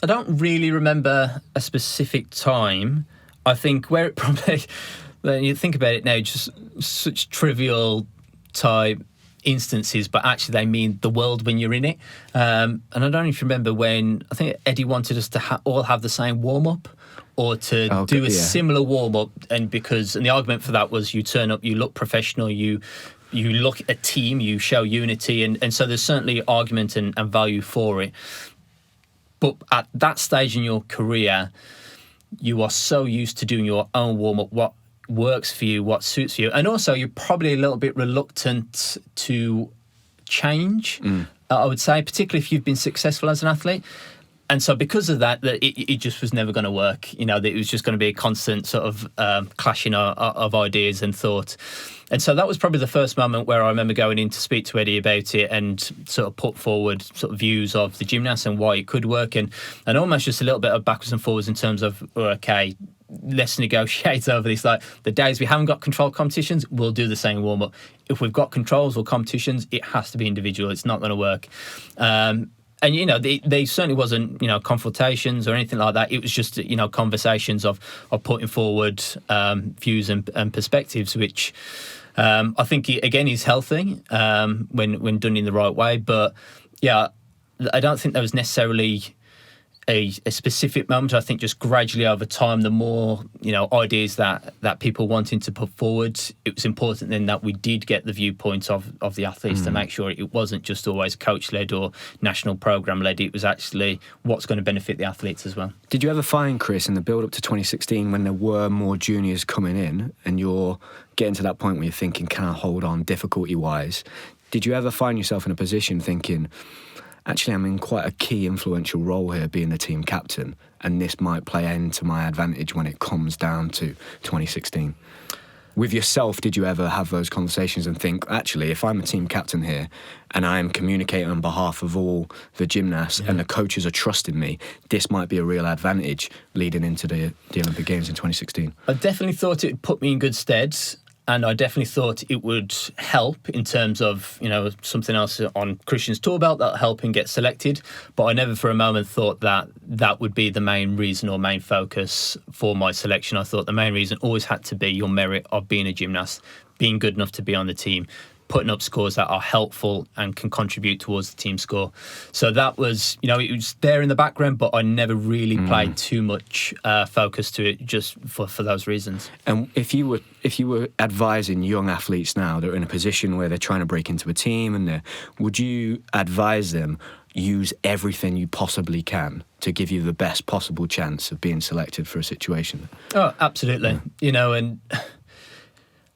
I don't really remember a specific time. I think where it probably, when you think about it now, just such trivial type instances, but actually they mean the world when you're in it. And I don't even remember when, I think Eddie wanted us to all have the same warm-up, or to do a similar warm-up, and the argument for that was you turn up, you look professional, you look a team, you show unity, and so there's certainly argument and value for it. But at that stage in your career, you are so used to doing your own warm-up, what works for you, what suits you, and also you're probably a little bit reluctant to change, I would say, particularly if you've been successful as an athlete. And so because of that, it just was never going to work. That it was just going to be a constant sort of clashing of ideas and thought. And so that was probably the first moment where I remember going in to speak to Eddie about it and sort of put forward sort of views of the gymnast and why it could work, and almost just a little bit of backwards and forwards in terms of, okay, let's negotiate over this. Like the days we haven't got control competitions, we'll do the same warm up. If we've got controls or competitions, it has to be individual. It's not going to work. And they certainly wasn't confrontations or anything like that. It was just conversations of putting forward views and perspectives, which I think again is healthy when done in the right way. But yeah, I don't think there was necessarily a specific moment. I think just gradually over time, the more ideas that people wanting to put forward, it was important then that we did get the viewpoint of the athletes to make sure it wasn't just always coach led or national program led. It was actually what's going to benefit the athletes as well. Did you ever find, Chris, in the build up to 2016 when there were more juniors coming in and you're getting to that point where you're thinking, can I hold on difficulty wise? Did you ever find yourself in a position thinking, actually, I'm in quite a key influential role here being the team captain, and this might play into my advantage when it comes down to 2016? With yourself, did you ever have those conversations and think, actually, if I'm a team captain here and I'm communicating on behalf of all the gymnasts and the coaches are trusting me, this might be a real advantage leading into the Olympic Games in 2016? I definitely thought it would put me in good stead. And I definitely thought it would help in terms of, something else on Kristian's tour belt that'll help him get selected. But I never for a moment thought that would be the main reason or main focus for my selection. I thought the main reason always had to be your merit of being a gymnast, being good enough to be on the team, putting up scores that are helpful and can contribute towards the team score. So that was, it was there in the background, but I never really played too much focus to it just for those reasons. And if you were advising young athletes now that are in a position where they're trying to break into a team, would you advise them use everything you possibly can to give you the best possible chance of being selected for a situation? Oh, absolutely. And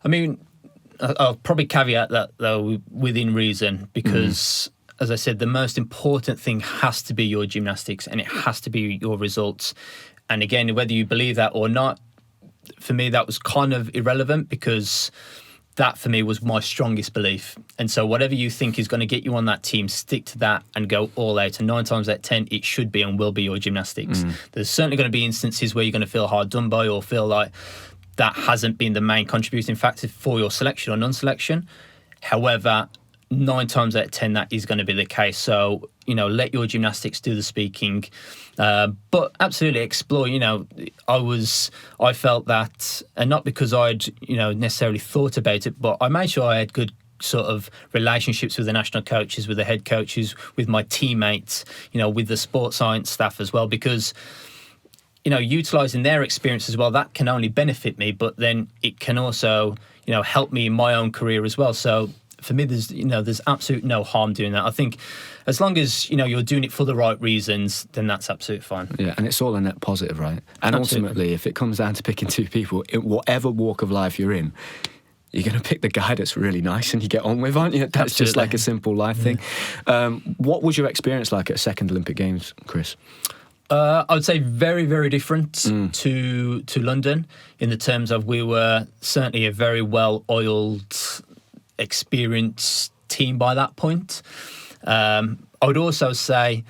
I mean, I'll probably caveat that, though, within reason, because, as I said, the most important thing has to be your gymnastics and it has to be your results. And again, whether you believe that or not, for me, that was kind of irrelevant because that, for me, was my strongest belief. And so whatever you think is going to get you on that team, stick to that and go all out. And 9 times out of 10, it should be and will be your gymnastics. There's certainly going to be instances where you're going to feel hard done by or feel like that hasn't been the main contributing factor for your selection or non-selection. However, 9 times out of 10, that is going to be the case. So, let your gymnastics do the speaking. But absolutely explore, I felt that, and not because I'd, necessarily thought about it, but I made sure I had good sort of relationships with the national coaches, with the head coaches, with my teammates, with the sports science staff as well, because utilising their experience as well, that can only benefit me, but then it can also, help me in my own career as well. So for me, there's absolute no harm doing that. I think as long as, you're doing it for the right reasons, then that's absolutely fine. Yeah, and it's all a net positive, right? And absolutely. Ultimately, if it comes down to picking 2 people, in whatever walk of life you're in, you're going to pick the guy that's really nice and you get on with, aren't you? That's absolutely. Just like a simple life thing. What was your experience like at second Olympic Games, Chris? I would say very, very different to London in the terms of we were certainly a very well-oiled, experienced team by that point. I would also say,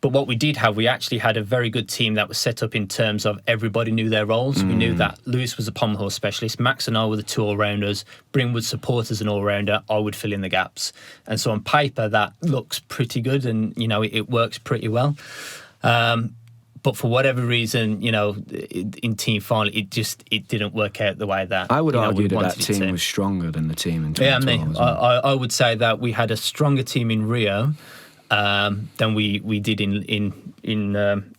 but what we did have, we actually had a very good team that was set up in terms of everybody knew their roles. We knew that Lewis was a pommel horse specialist, Max and I were the 2 all-rounders, Bryn would support as an all-rounder, I would fill in the gaps. And so on paper, that looks pretty good and, it works pretty well. But for whatever reason, in team final, it didn't work out the way that I would argue we that team was stronger than the team in 2012. Yeah, I would say that we had a stronger team in Rio than we did in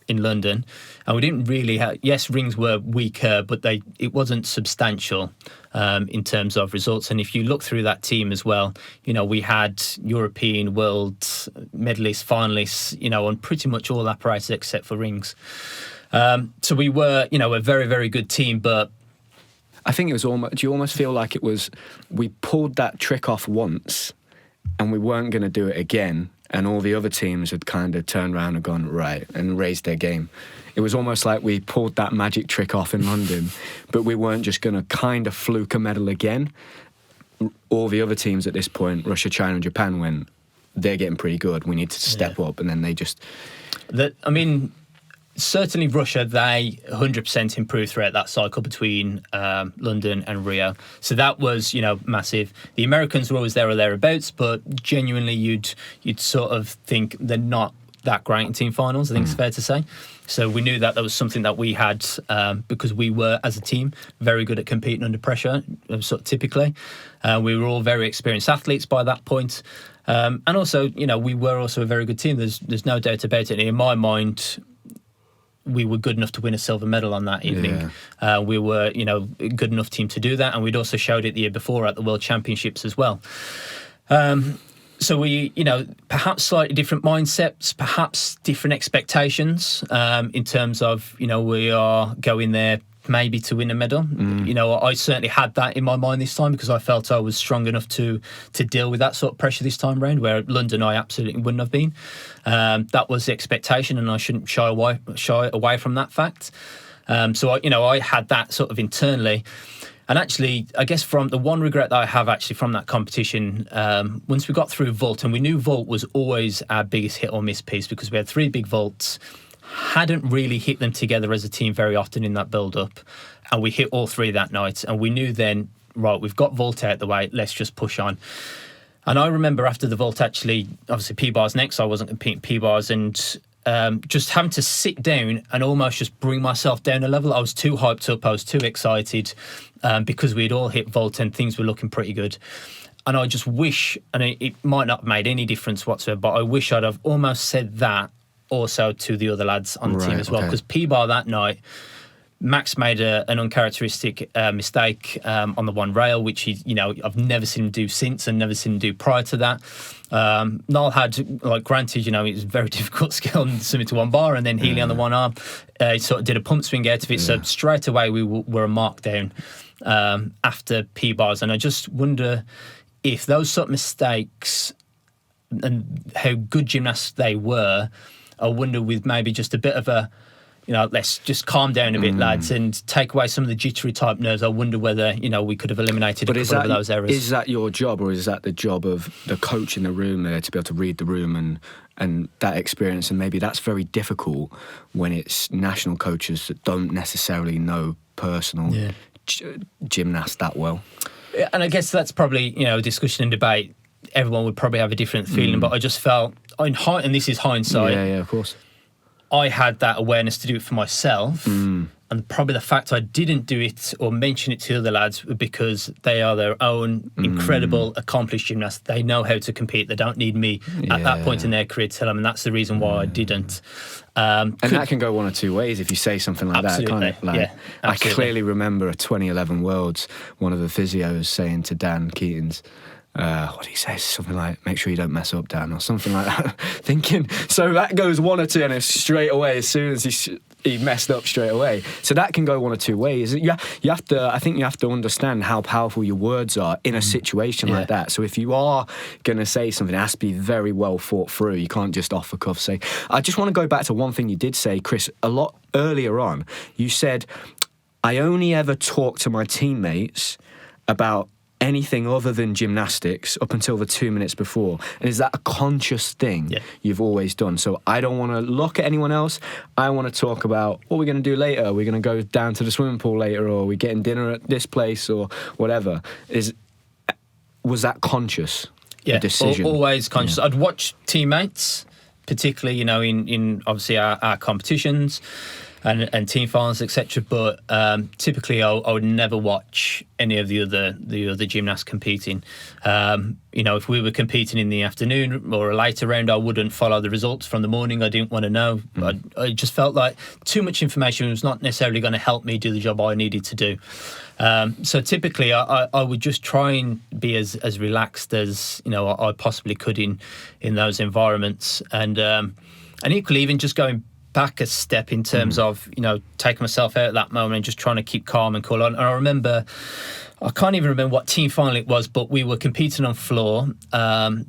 London, and we didn't really have. Yes, rings were weaker, but it wasn't substantial in terms of results. And if you look through that team as well, we had European, world medalists, finalists, on pretty much all apparatus except for rings. So we were, a very, very good team, but I think it was almost. Do you almost feel like it was? We pulled that trick off once, and we weren't going to do it again. And all the other teams had kind of turned around and gone, right, and raised their game. It was almost like we pulled that magic trick off in London, but we weren't just going to kind of fluke a medal again. All the other teams at this point, Russia, China and Japan, went, they're getting pretty good, we need to step up, and then they just... certainly Russia, they 100% improved throughout that cycle between London and Rio. So that was, massive. The Americans were always there or thereabouts, but genuinely you'd sort of think they're not that great in team finals, I think it's fair to say. So we knew that was something that we had because we were, as a team, very good at competing under pressure, sort of typically. We were all very experienced athletes by that point. And also, we were also a very good team. There's no doubt about it. And in my mind, we were good enough to win a silver medal on that evening. Yeah. We were, a good enough team to do that. And we'd also showed it the year before at the World Championships as well. So we, perhaps slightly different mindsets, perhaps different expectations in terms of, we are going there maybe to win a medal. I certainly had that in my mind this time because I felt I was strong enough to deal with that sort of pressure this time round, where London I absolutely wouldn't have been. That was the expectation, and I shouldn't shy away from that fact. So I had that sort of internally. And actually, I guess from the one regret that I have actually from that competition, once we got through vault, and we knew vault was always our biggest hit or miss piece because we had 3 big vaults, hadn't really hit them together as a team very often in that build-up, and we hit all 3 that night, and we knew then, right, we've got vault out the way, let's just push on. And I remember after the vault, actually, obviously P-bars next, I wasn't competing P-bars, and just having to sit down and almost just bring myself down a level. I was too hyped up, I was too excited because we'd all hit vault and things were looking pretty good. And I just wish, and it might not have made any difference whatsoever, but I wish I'd have almost said that also to the other lads on the team as well. Because P-bar that night, Max made an uncharacteristic mistake on the one rail, which I've never seen him do since and never seen him do prior to that. Noel had, granted, it was a very difficult skill and submit to one bar, and then Healy on the one arm. He sort of did a pump swing out of it. So straight away we were a markdown after P-bars. And I just wonder if those sort of mistakes and how good gymnasts they were, I wonder with maybe just a bit of a, let's just calm down a bit, lads, and take away some of the jittery type nerves. I wonder whether, we could have eliminated a couple of those errors. Is that your job, or is that the job of the coach in the room there to be able to read the room and that experience? And maybe that's very difficult when it's national coaches that don't necessarily know personal gymnasts that well. And I guess that's probably, a discussion and debate. Everyone would probably have a different feeling, but I just felt, and this is hindsight. Yeah, of course. I had that awareness to do it for myself, and probably the fact I didn't do it or mention it to other lads because they are their own incredible, accomplished gymnasts. They know how to compete. They don't need me at that point in their career to tell them, and that's the reason why I didn't. And that can go one or two ways if you say something like that, can't it? I clearly remember a 2011 Worlds, one of the physios saying to Dan Keatons, what do you say? Something like, make sure you don't mess up, Dan, or something like that. Thinking, so that goes one or two, and it's straight away, as soon as he messed up straight away. So that can go one or two ways. I think you have to understand how powerful your words are in a situation like that. So if you are going to say something, it has to be very well thought through. You can't just off the cuff say. I just want to go back to one thing you did say, Chris, a lot earlier on. You said, I only ever talk to my teammates about anything other than gymnastics up until the 2 minutes before. And is that a conscious thing you've always done? So I don't want to look at anyone else. I want to talk about what we're going to do later. We're going to go down to the swimming pool later, or we're getting dinner at this place, or whatever. Was that conscious? Yeah, decision? Always conscious. I'd watch teammates, particularly, in obviously our competitions and team finals, etc. But typically, I would never watch any of the other gymnasts competing. If we were competing in the afternoon or a later round, I wouldn't follow the results from the morning. I didn't want to know. I just felt like too much information was not necessarily going to help me do the job I needed to do. So typically, I would just try and be as relaxed as I possibly could in those environments, and equally even just going back a step in terms of taking myself out at that moment and just trying to keep calm and cool on. And I remember, I can't even remember what team final it was, but we were competing on floor, and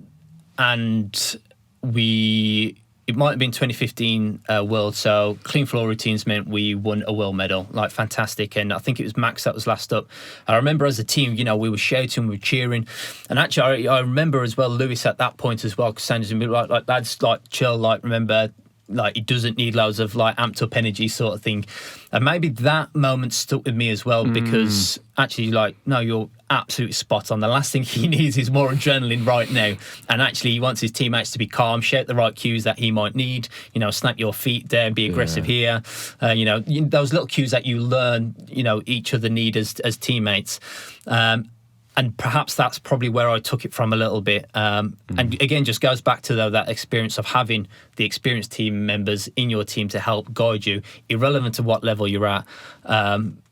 it might have been 2015 World, so clean floor routines meant we won a world medal, like fantastic. And I think it was Max that was last up. I remember as a team, we were shouting, we were cheering. And actually, I remember as well, Lewis at that point as well, because Sanders would be like, lads, like, chill, like, remember, like he doesn't need loads of like amped up energy sort of thing. And maybe that moment stuck with me as well, because actually, like, no, you're absolutely spot on. The last thing he needs is more adrenaline right now. And actually, he wants his teammates to be calm, shout the right cues that he might need, you know, snap your feet down, be aggressive here. You know, those little cues that you learn, you know, each other need as teammates. And perhaps that's probably where I took it from a little bit. And again, just goes back to that experience of having the experienced team members in your team to help guide you, irrelevant to what level you're at.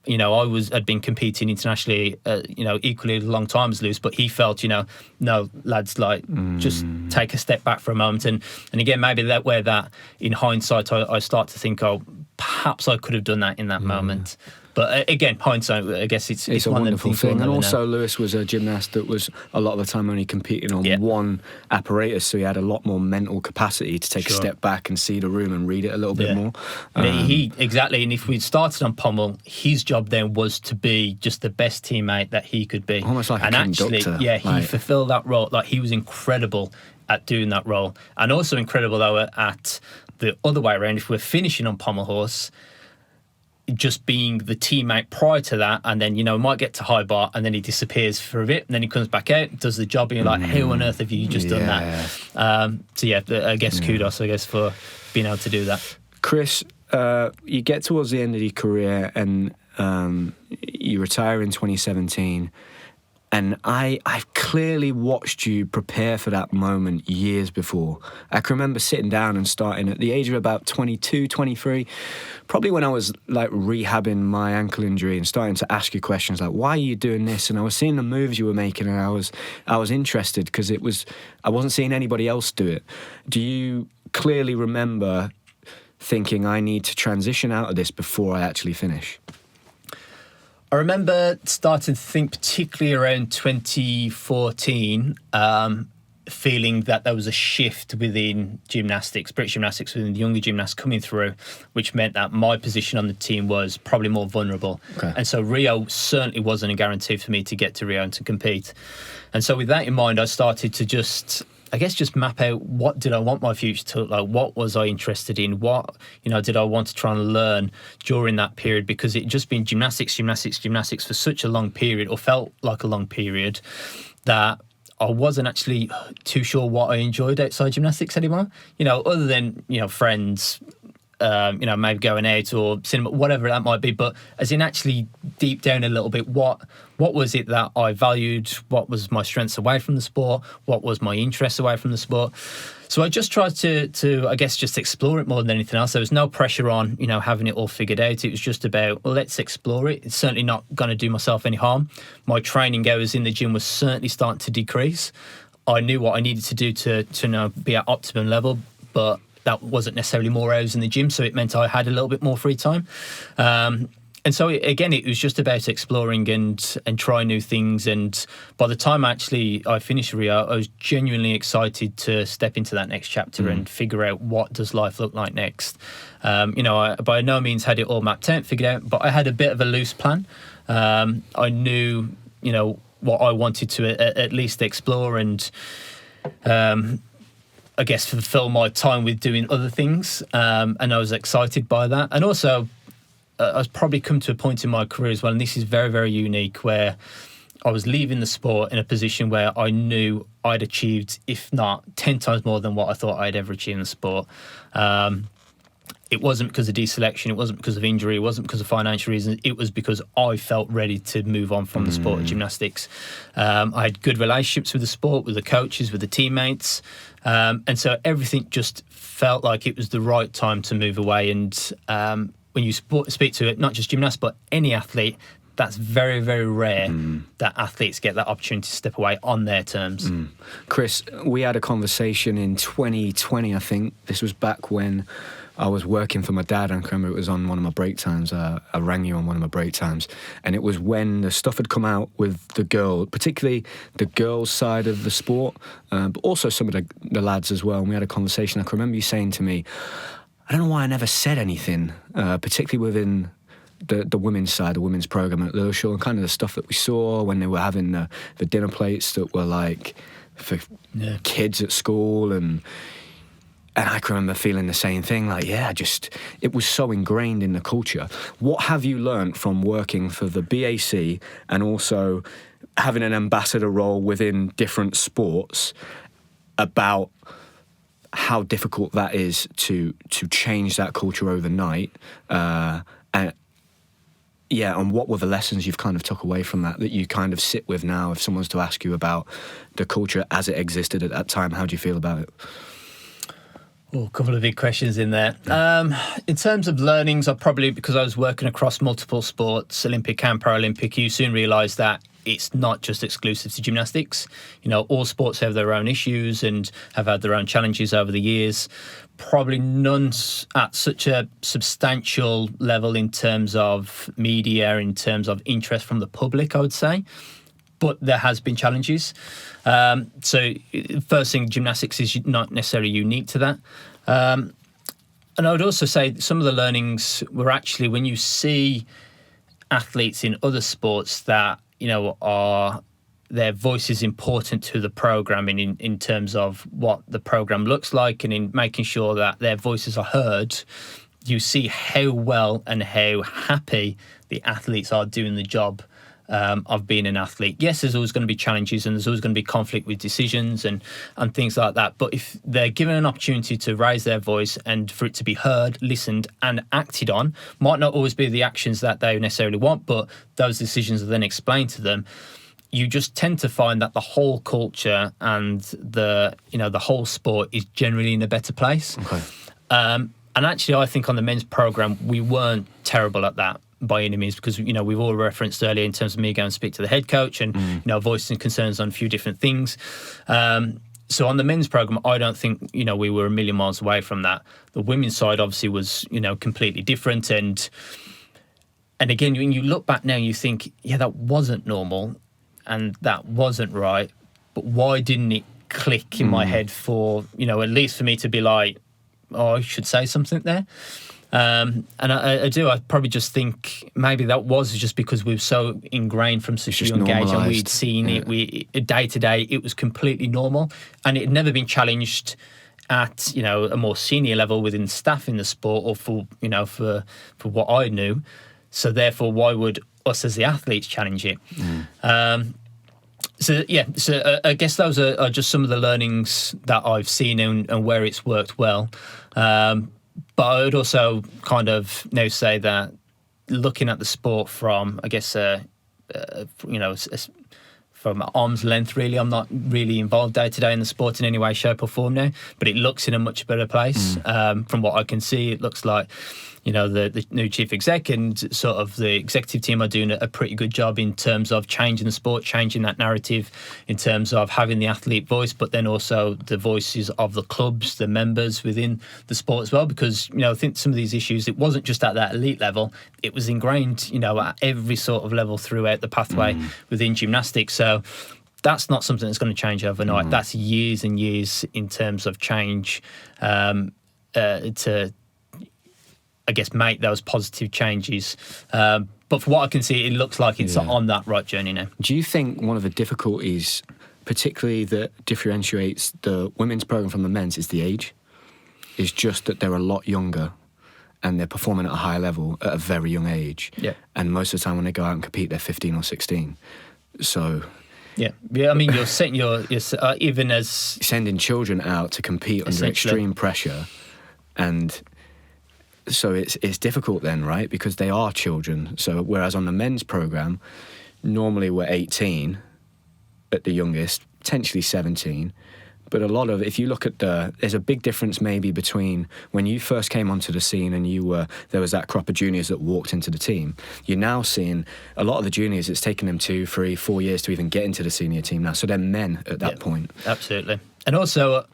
You know, I'd been competing internationally, you know, equally a long time as Lewis, but he felt, you know, no, lads, like, just take a step back for a moment. And again, maybe that in hindsight, I start to think, oh, perhaps I could have done that in that moment. But again, hindsight, I guess it's a one wonderful of the thing. And also, Lewis was a gymnast that was a lot of the time only competing on one apparatus, so he had a lot more mental capacity to take a step back and see the room and read it a little bit more. Exactly. And if we'd started on pommel, his job then was to be just the best teammate that he could be. Almost like and a actually, conductor. He fulfilled that role. Like, he was incredible at doing that role, and also incredible though at the other way around. If we're finishing on pommel horse, just being the teammate prior to that, and then, you know, might get to high bar and then he disappears for a bit and then he comes back out, does the job, and you're like, how on earth have you just done that? So yeah, I guess kudos, I guess, for being able to do that. Chris, you get towards the end of your career and you retire in 2017. And I've clearly watched you prepare for that moment years before. I can remember sitting down and starting at the age of about 22, 23, probably when I was like rehabbing my ankle injury and starting to ask you questions like, why are you doing this? And I was seeing the moves you were making, and I was interested because I wasn't seeing anybody else do it. Do you clearly remember thinking, I need to transition out of this before I actually finish? I remember starting to think, particularly around 2014, feeling that there was a shift within gymnastics, British gymnastics, within the younger gymnasts coming through, which meant that my position on the team was probably more vulnerable. Okay. And so Rio certainly wasn't a guarantee for me to get to Rio and to compete. And so with that in mind, I started to just map out, what did I want my future to look like? What was I interested in? What, you know, did I want to try and learn during that period? Because it just been gymnastics for such a long period, or felt like a long period, that I wasn't actually too sure what I enjoyed outside gymnastics anymore. You know, other than, you know, friends, you know, maybe going out or cinema, whatever that might be. But as in actually deep down a little bit, what was it that I valued? What was my strengths away from the sport? What was my interests away from the sport? So I just tried to I guess, just explore it more than anything else. There was no pressure on, you know, having it all figured out. It was just about, well, let's explore it. It's certainly not going to do myself any harm. My training hours in the gym was certainly starting to decrease. I knew what I needed to do to you know, be at optimum level, but that wasn't necessarily more hours in the gym, so it meant I had a little bit more free time. And so, again, it was just about exploring and trying new things. And by the time actually I finished Rio, I was genuinely excited to step into that next chapter and figure out, what does life look like next. You know, I by no means had it all mapped out, figured out, but I had a bit of a loose plan. I knew, you know, what I wanted to at least explore and I guess fulfill my time with doing other things, and I was excited by that. And also, I was probably come to a point in my career as well, and this is very, very unique, where I was leaving the sport in a position where I knew I'd achieved, if not 10 times more than what I thought I'd ever achieved in the sport. It wasn't because of deselection, it wasn't because of injury, it wasn't because of financial reasons, it was because I felt ready to move on from the sport of gymnastics. I had good relationships with the sport, with the coaches, with the teammates, and so everything just felt like it was the right time to move away. And when you speak to it, not just gymnasts, but any athlete, that's very, very rare that athletes get that opportunity to step away on their terms. Chris, we had a conversation in 2020, I think. This was back when I was working for my dad, and I remember it was on one of my break times. I rang you on one of my break times, and it was when the stuff had come out with the girl, particularly the girls' side of the sport, but also some of the lads as well. And we had a conversation. I can remember you saying to me, I don't know why I never said anything, particularly within the women's side, the women's program at Earls, and kind of the stuff that we saw when they were having the dinner plates that were like for kids at school. And And I can remember feeling the same thing, like, it was so ingrained in the culture. What have you learned from working for the BAC and also having an ambassador role within different sports about how difficult that is to change that culture overnight? And what were the lessons you've kind of took away from that you kind of sit with now? If someone's to ask you about the culture as it existed at that time, how do you feel about it? Oh, a couple of big questions in there. In terms of learnings, because I was working across multiple sports, Olympic and Paralympic, you soon realise that it's not just exclusive to gymnastics. All sports have their own issues and have had their own challenges over the years. Probably none at such a substantial level in terms of media, in terms of interest from the public, I would say. But there has been challenges. So first thing, gymnastics is not necessarily unique to that. And I would also say some of the learnings were actually when you see athletes in other sports that, are their voice is important to the programming in terms of what the program looks like and in making sure that their voices are heard, you see how well and how happy the athletes are doing the job of being an athlete. Yes, there's always going to be challenges and there's always going to be conflict with decisions and things like that. But if they're given an opportunity to raise their voice and for it to be heard, listened and acted on, might not always be the actions that they necessarily want, but those decisions are then explained to them, you just tend to find that the whole culture and the whole sport is generally in a better place. Okay. And actually, I think on the men's program, we weren't terrible at that by any means, because we've all referenced earlier in terms of me going to speak to the head coach and voicing concerns on a few different things. So on the men's program, I don't think we were a million miles away from that. The women's side obviously was completely different, and again, when you look back now, you think, that wasn't normal and that wasn't right, but why didn't it click in my head for at least for me to be like, oh, I should say something there. And I probably just think maybe that was just because we were so ingrained from such a young age and we'd seen it day to day. It was completely normal and it had never been challenged at a more senior level within staff in the sport or for what I knew. So therefore, why would us as the athletes challenge it? So I guess those are just some of the learnings that I've seen and where it's worked well. But I would also kind of now say that looking at the sport from, I guess, from arm's length, really, I'm not really involved day to day in the sport in any way, shape or form now, but it looks in a much better place. From what I can see, it looks like, the new chief exec and sort of the executive team are doing a pretty good job in terms of changing the sport, changing that narrative in terms of having the athlete voice, but then also the voices of the clubs, the members within the sport as well. Because, I think some of these issues, it wasn't just at that elite level, it was ingrained, at every sort of level throughout the pathway within gymnastics. So that's not something that's going to change overnight. That's years and years in terms of change to, I guess, make those positive changes. But for what I can see, it looks like it's on that right journey now. Do you think one of the difficulties, particularly that differentiates the women's program from the men's, is the age? Is just that they're a lot younger and they're performing at a high level at a very young age. Yeah. And most of the time when they go out and compete, they're 15 or 16. So... Yeah. I mean, you're setting even as... sending children out to compete under extreme pressure, and... So it's difficult then, right? Because they are children. So whereas on the men's program, normally we're 18 at the youngest, potentially 17. But if you look at there's a big difference maybe between when you first came onto the scene and there was that crop of juniors that walked into the team. You're now seeing a lot of the juniors, it's taken them 2, 3, 4 years to even get into the senior team now. So they're men at that point. Absolutely. And also,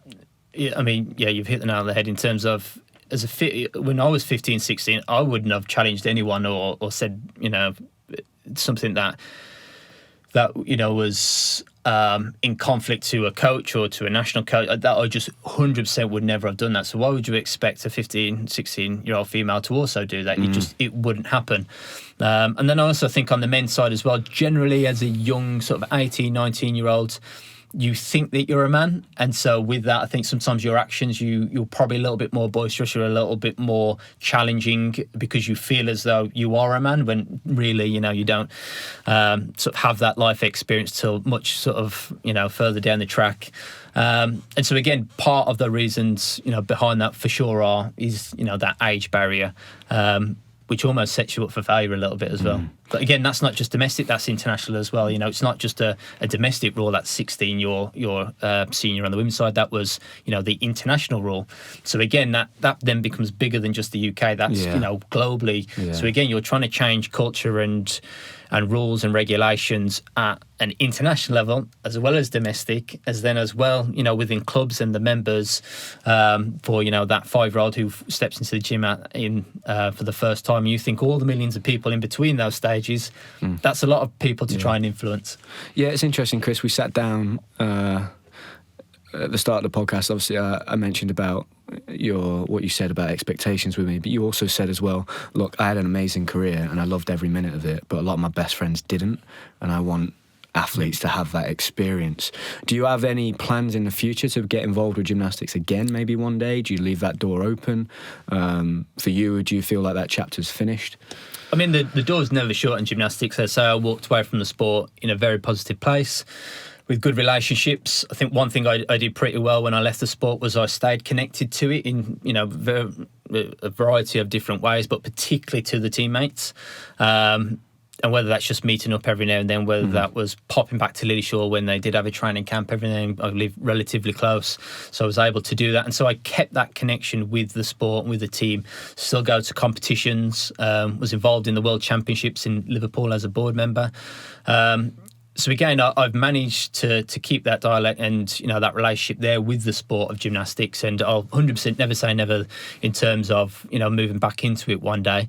I mean, you've hit the nail on the head in terms of, when I was 15, 16, I wouldn't have challenged anyone or said, something that was in conflict to a coach or to a national coach. That I just 100% would never have done that. So why would you expect a 15, 16-year-old female to also do that? It wouldn't happen. And then I also think on the men's side as well, generally as a young sort of 18, 19-year-old, you think that you're a man, and so with that, I think sometimes your actions, you're probably a little bit more boisterous, you're a little bit more challenging because you feel as though you are a man, when really, you don't sort of have that life experience till much sort of, further down the track. And so again, part of the reasons, behind that for sure is that age barrier, which almost sets you up for failure a little bit as well. But again, that's not just domestic, that's international as well. It's not just a domestic rule that's 16, you're senior on the women's side. That was, the international rule. So again, that then becomes bigger than just the UK. That's, globally. Yeah. So again, you're trying to change culture and rules and regulations at an international level as well as domestic, as well, within clubs and the members, for, that 5-year-old who steps into the gym for the first time. You think all the millions of people in between those stages, that's a lot of people to try and influence. Yeah, it's interesting, Chris. We sat down at the start of the podcast. Obviously, I mentioned about what you said about expectations with me, but you also said as well, look, I had an amazing career and I loved every minute of it, but a lot of my best friends didn't, and I want athletes to have that experience. Do you have any plans in the future to get involved with gymnastics again, maybe one day? Do you leave that door open for you, or do you feel like that chapter's finished? I mean, the door's never shut in gymnastics. As I say, I walked away from the sport in a very positive place, with good relationships. I think one thing I did pretty well when I left the sport was I stayed connected to it in, a variety of different ways, but particularly to the teammates. And whether that's just meeting up every now and then, whether that was popping back to Lillyshaw when they did have a training camp every now and then. I live relatively close, so I was able to do that. And so I kept that connection with the sport and with the team. Still go to competitions, was involved in the World Championships in Liverpool as a board member. So again, I've managed to keep that dialect and, that relationship there with the sport of gymnastics. And I'll 100% never say never in terms of, moving back into it one day.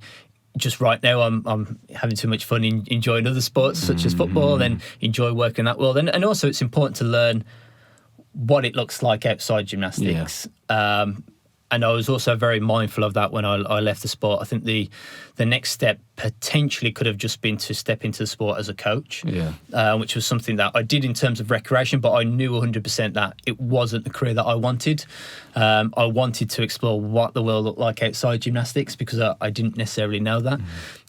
Just right now, I'm having too much fun enjoying other sports such as football, and enjoy working in that world. And also, it's important to learn what it looks like outside gymnastics. Yeah. And I was also very mindful of that when I left the sport. I think the next step potentially could have just been to step into the sport as a coach, which was something that I did in terms of recreation, but I knew 100% that it wasn't the career that I wanted. I wanted to explore what the world looked like outside gymnastics, because I didn't necessarily know that.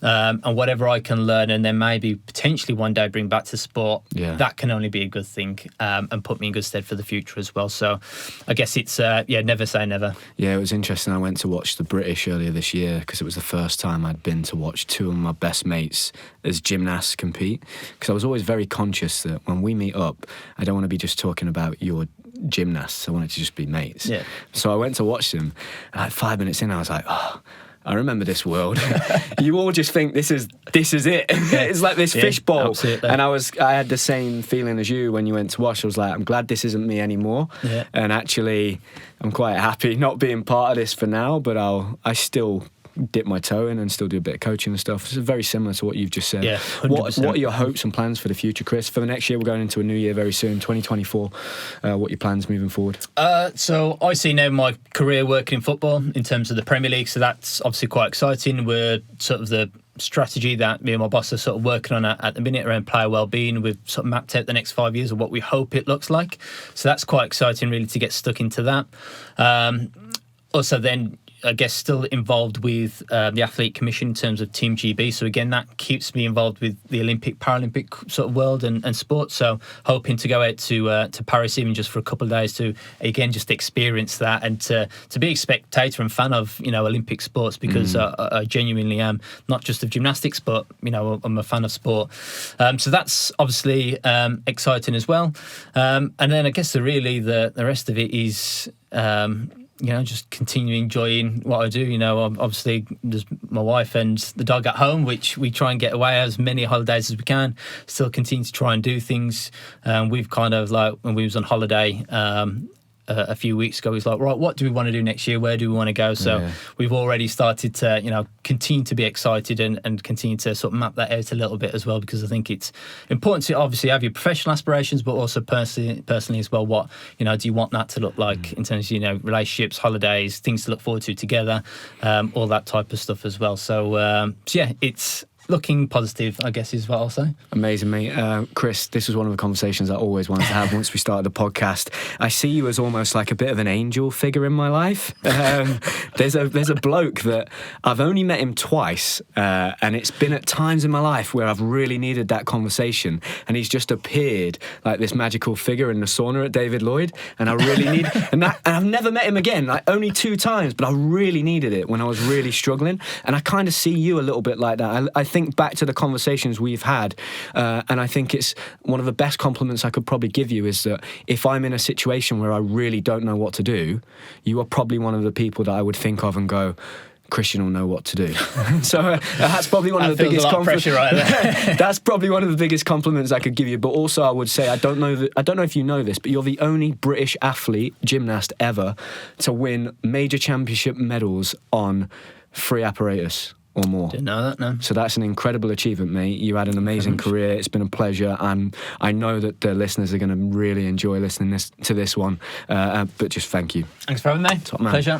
And whatever I can learn and then maybe potentially one day bring back to sport, that can only be a good thing, and put me in good stead for the future as well. So I guess it's, never say never. Yeah, it was interesting. I went to watch the British earlier this year because it was the first time I'd been to watch two of my best mates as gymnasts compete, because I was always very conscious that when we meet up, I don't want to be just talking about your gymnasts. I want it to just be mates. Yeah. So I went to watch them, and like 5 minutes in, I was like, I remember this world. You all just think this is it. It's like this fishbowl. Absolutely. And I had the same feeling as you when you went to watch. I was like, I'm glad this isn't me anymore. Yeah. And actually, I'm quite happy not being part of this for now, but I still dip my toe in and still do a bit of coaching and stuff. It's very similar to what you've just said. Yeah, 100%. What are your hopes and plans for the future, Chris? For the next year, we're going into a new year very soon, 2024. What are your plans moving forward? So I see now my career working in football in terms of the Premier League, so that's obviously quite exciting. We're sort of the strategy that me and my boss are sort of working on at the minute around player well-being. We've sort of mapped out the next 5 years of what we hope it looks like. So that's quite exciting, really, to get stuck into that. Also then, I guess, still involved with the Athlete Commission in terms of Team GB. So again, that keeps me involved with the Olympic, Paralympic sort of world and sports. So hoping to go out to Paris even just for a couple of days to, again, just experience that and to be a spectator and fan of, Olympic sports, because I genuinely am, not just of gymnastics, but, I'm a fan of sport. So that's obviously exciting as well. And then I guess the rest of it is... just continue enjoying what I do. Obviously there's my wife and the dog at home, which we try and get away as many holidays as we can. Still continue to try and do things. We've kind of like, when we was on holiday a few weeks ago, he's like, right, what do we want to do next year? Where do we want to go? So we've already started to, continue to be excited and continue to sort of map that out a little bit as well, because I think it's important to obviously have your professional aspirations, but also personally as well, what, do you want that to look like in terms of, relationships, holidays, things to look forward to together, all that type of stuff as well. So, it's looking positive, I guess, is what I'll say. Amazing, mate. Chris, this was one of the conversations I always wanted to have once we started the podcast. I see you as almost like a bit of an angel figure in my life. There's a bloke that I've only met him twice, and it's been at times in my life where I've really needed that conversation, and he's just appeared like this magical figure in the sauna at David Lloyd, and I really need, and I've never met him again, like only 2 times, but I really needed it when I was really struggling, and I kind of see you a little bit like that. I think back to the conversations we've had, and I think it's one of the best compliments I could probably give you is that if I'm in a situation where I really don't know what to do, you are probably one of the people that I would think of and go, Kristian will know what to do. So that's probably one of the biggest compliments. Right there. That's probably one of the biggest compliments I could give you. But also, I would say I don't know if you know this, but you're the only British athlete, gymnast ever, to win major championship medals on free apparatus or more. Didn't know that, no. So that's an incredible achievement, mate. You had an amazing career. It's been a pleasure, and I know that the listeners are going to really enjoy listening to this one. But just thank you. Thanks for having me. Top man. Pleasure.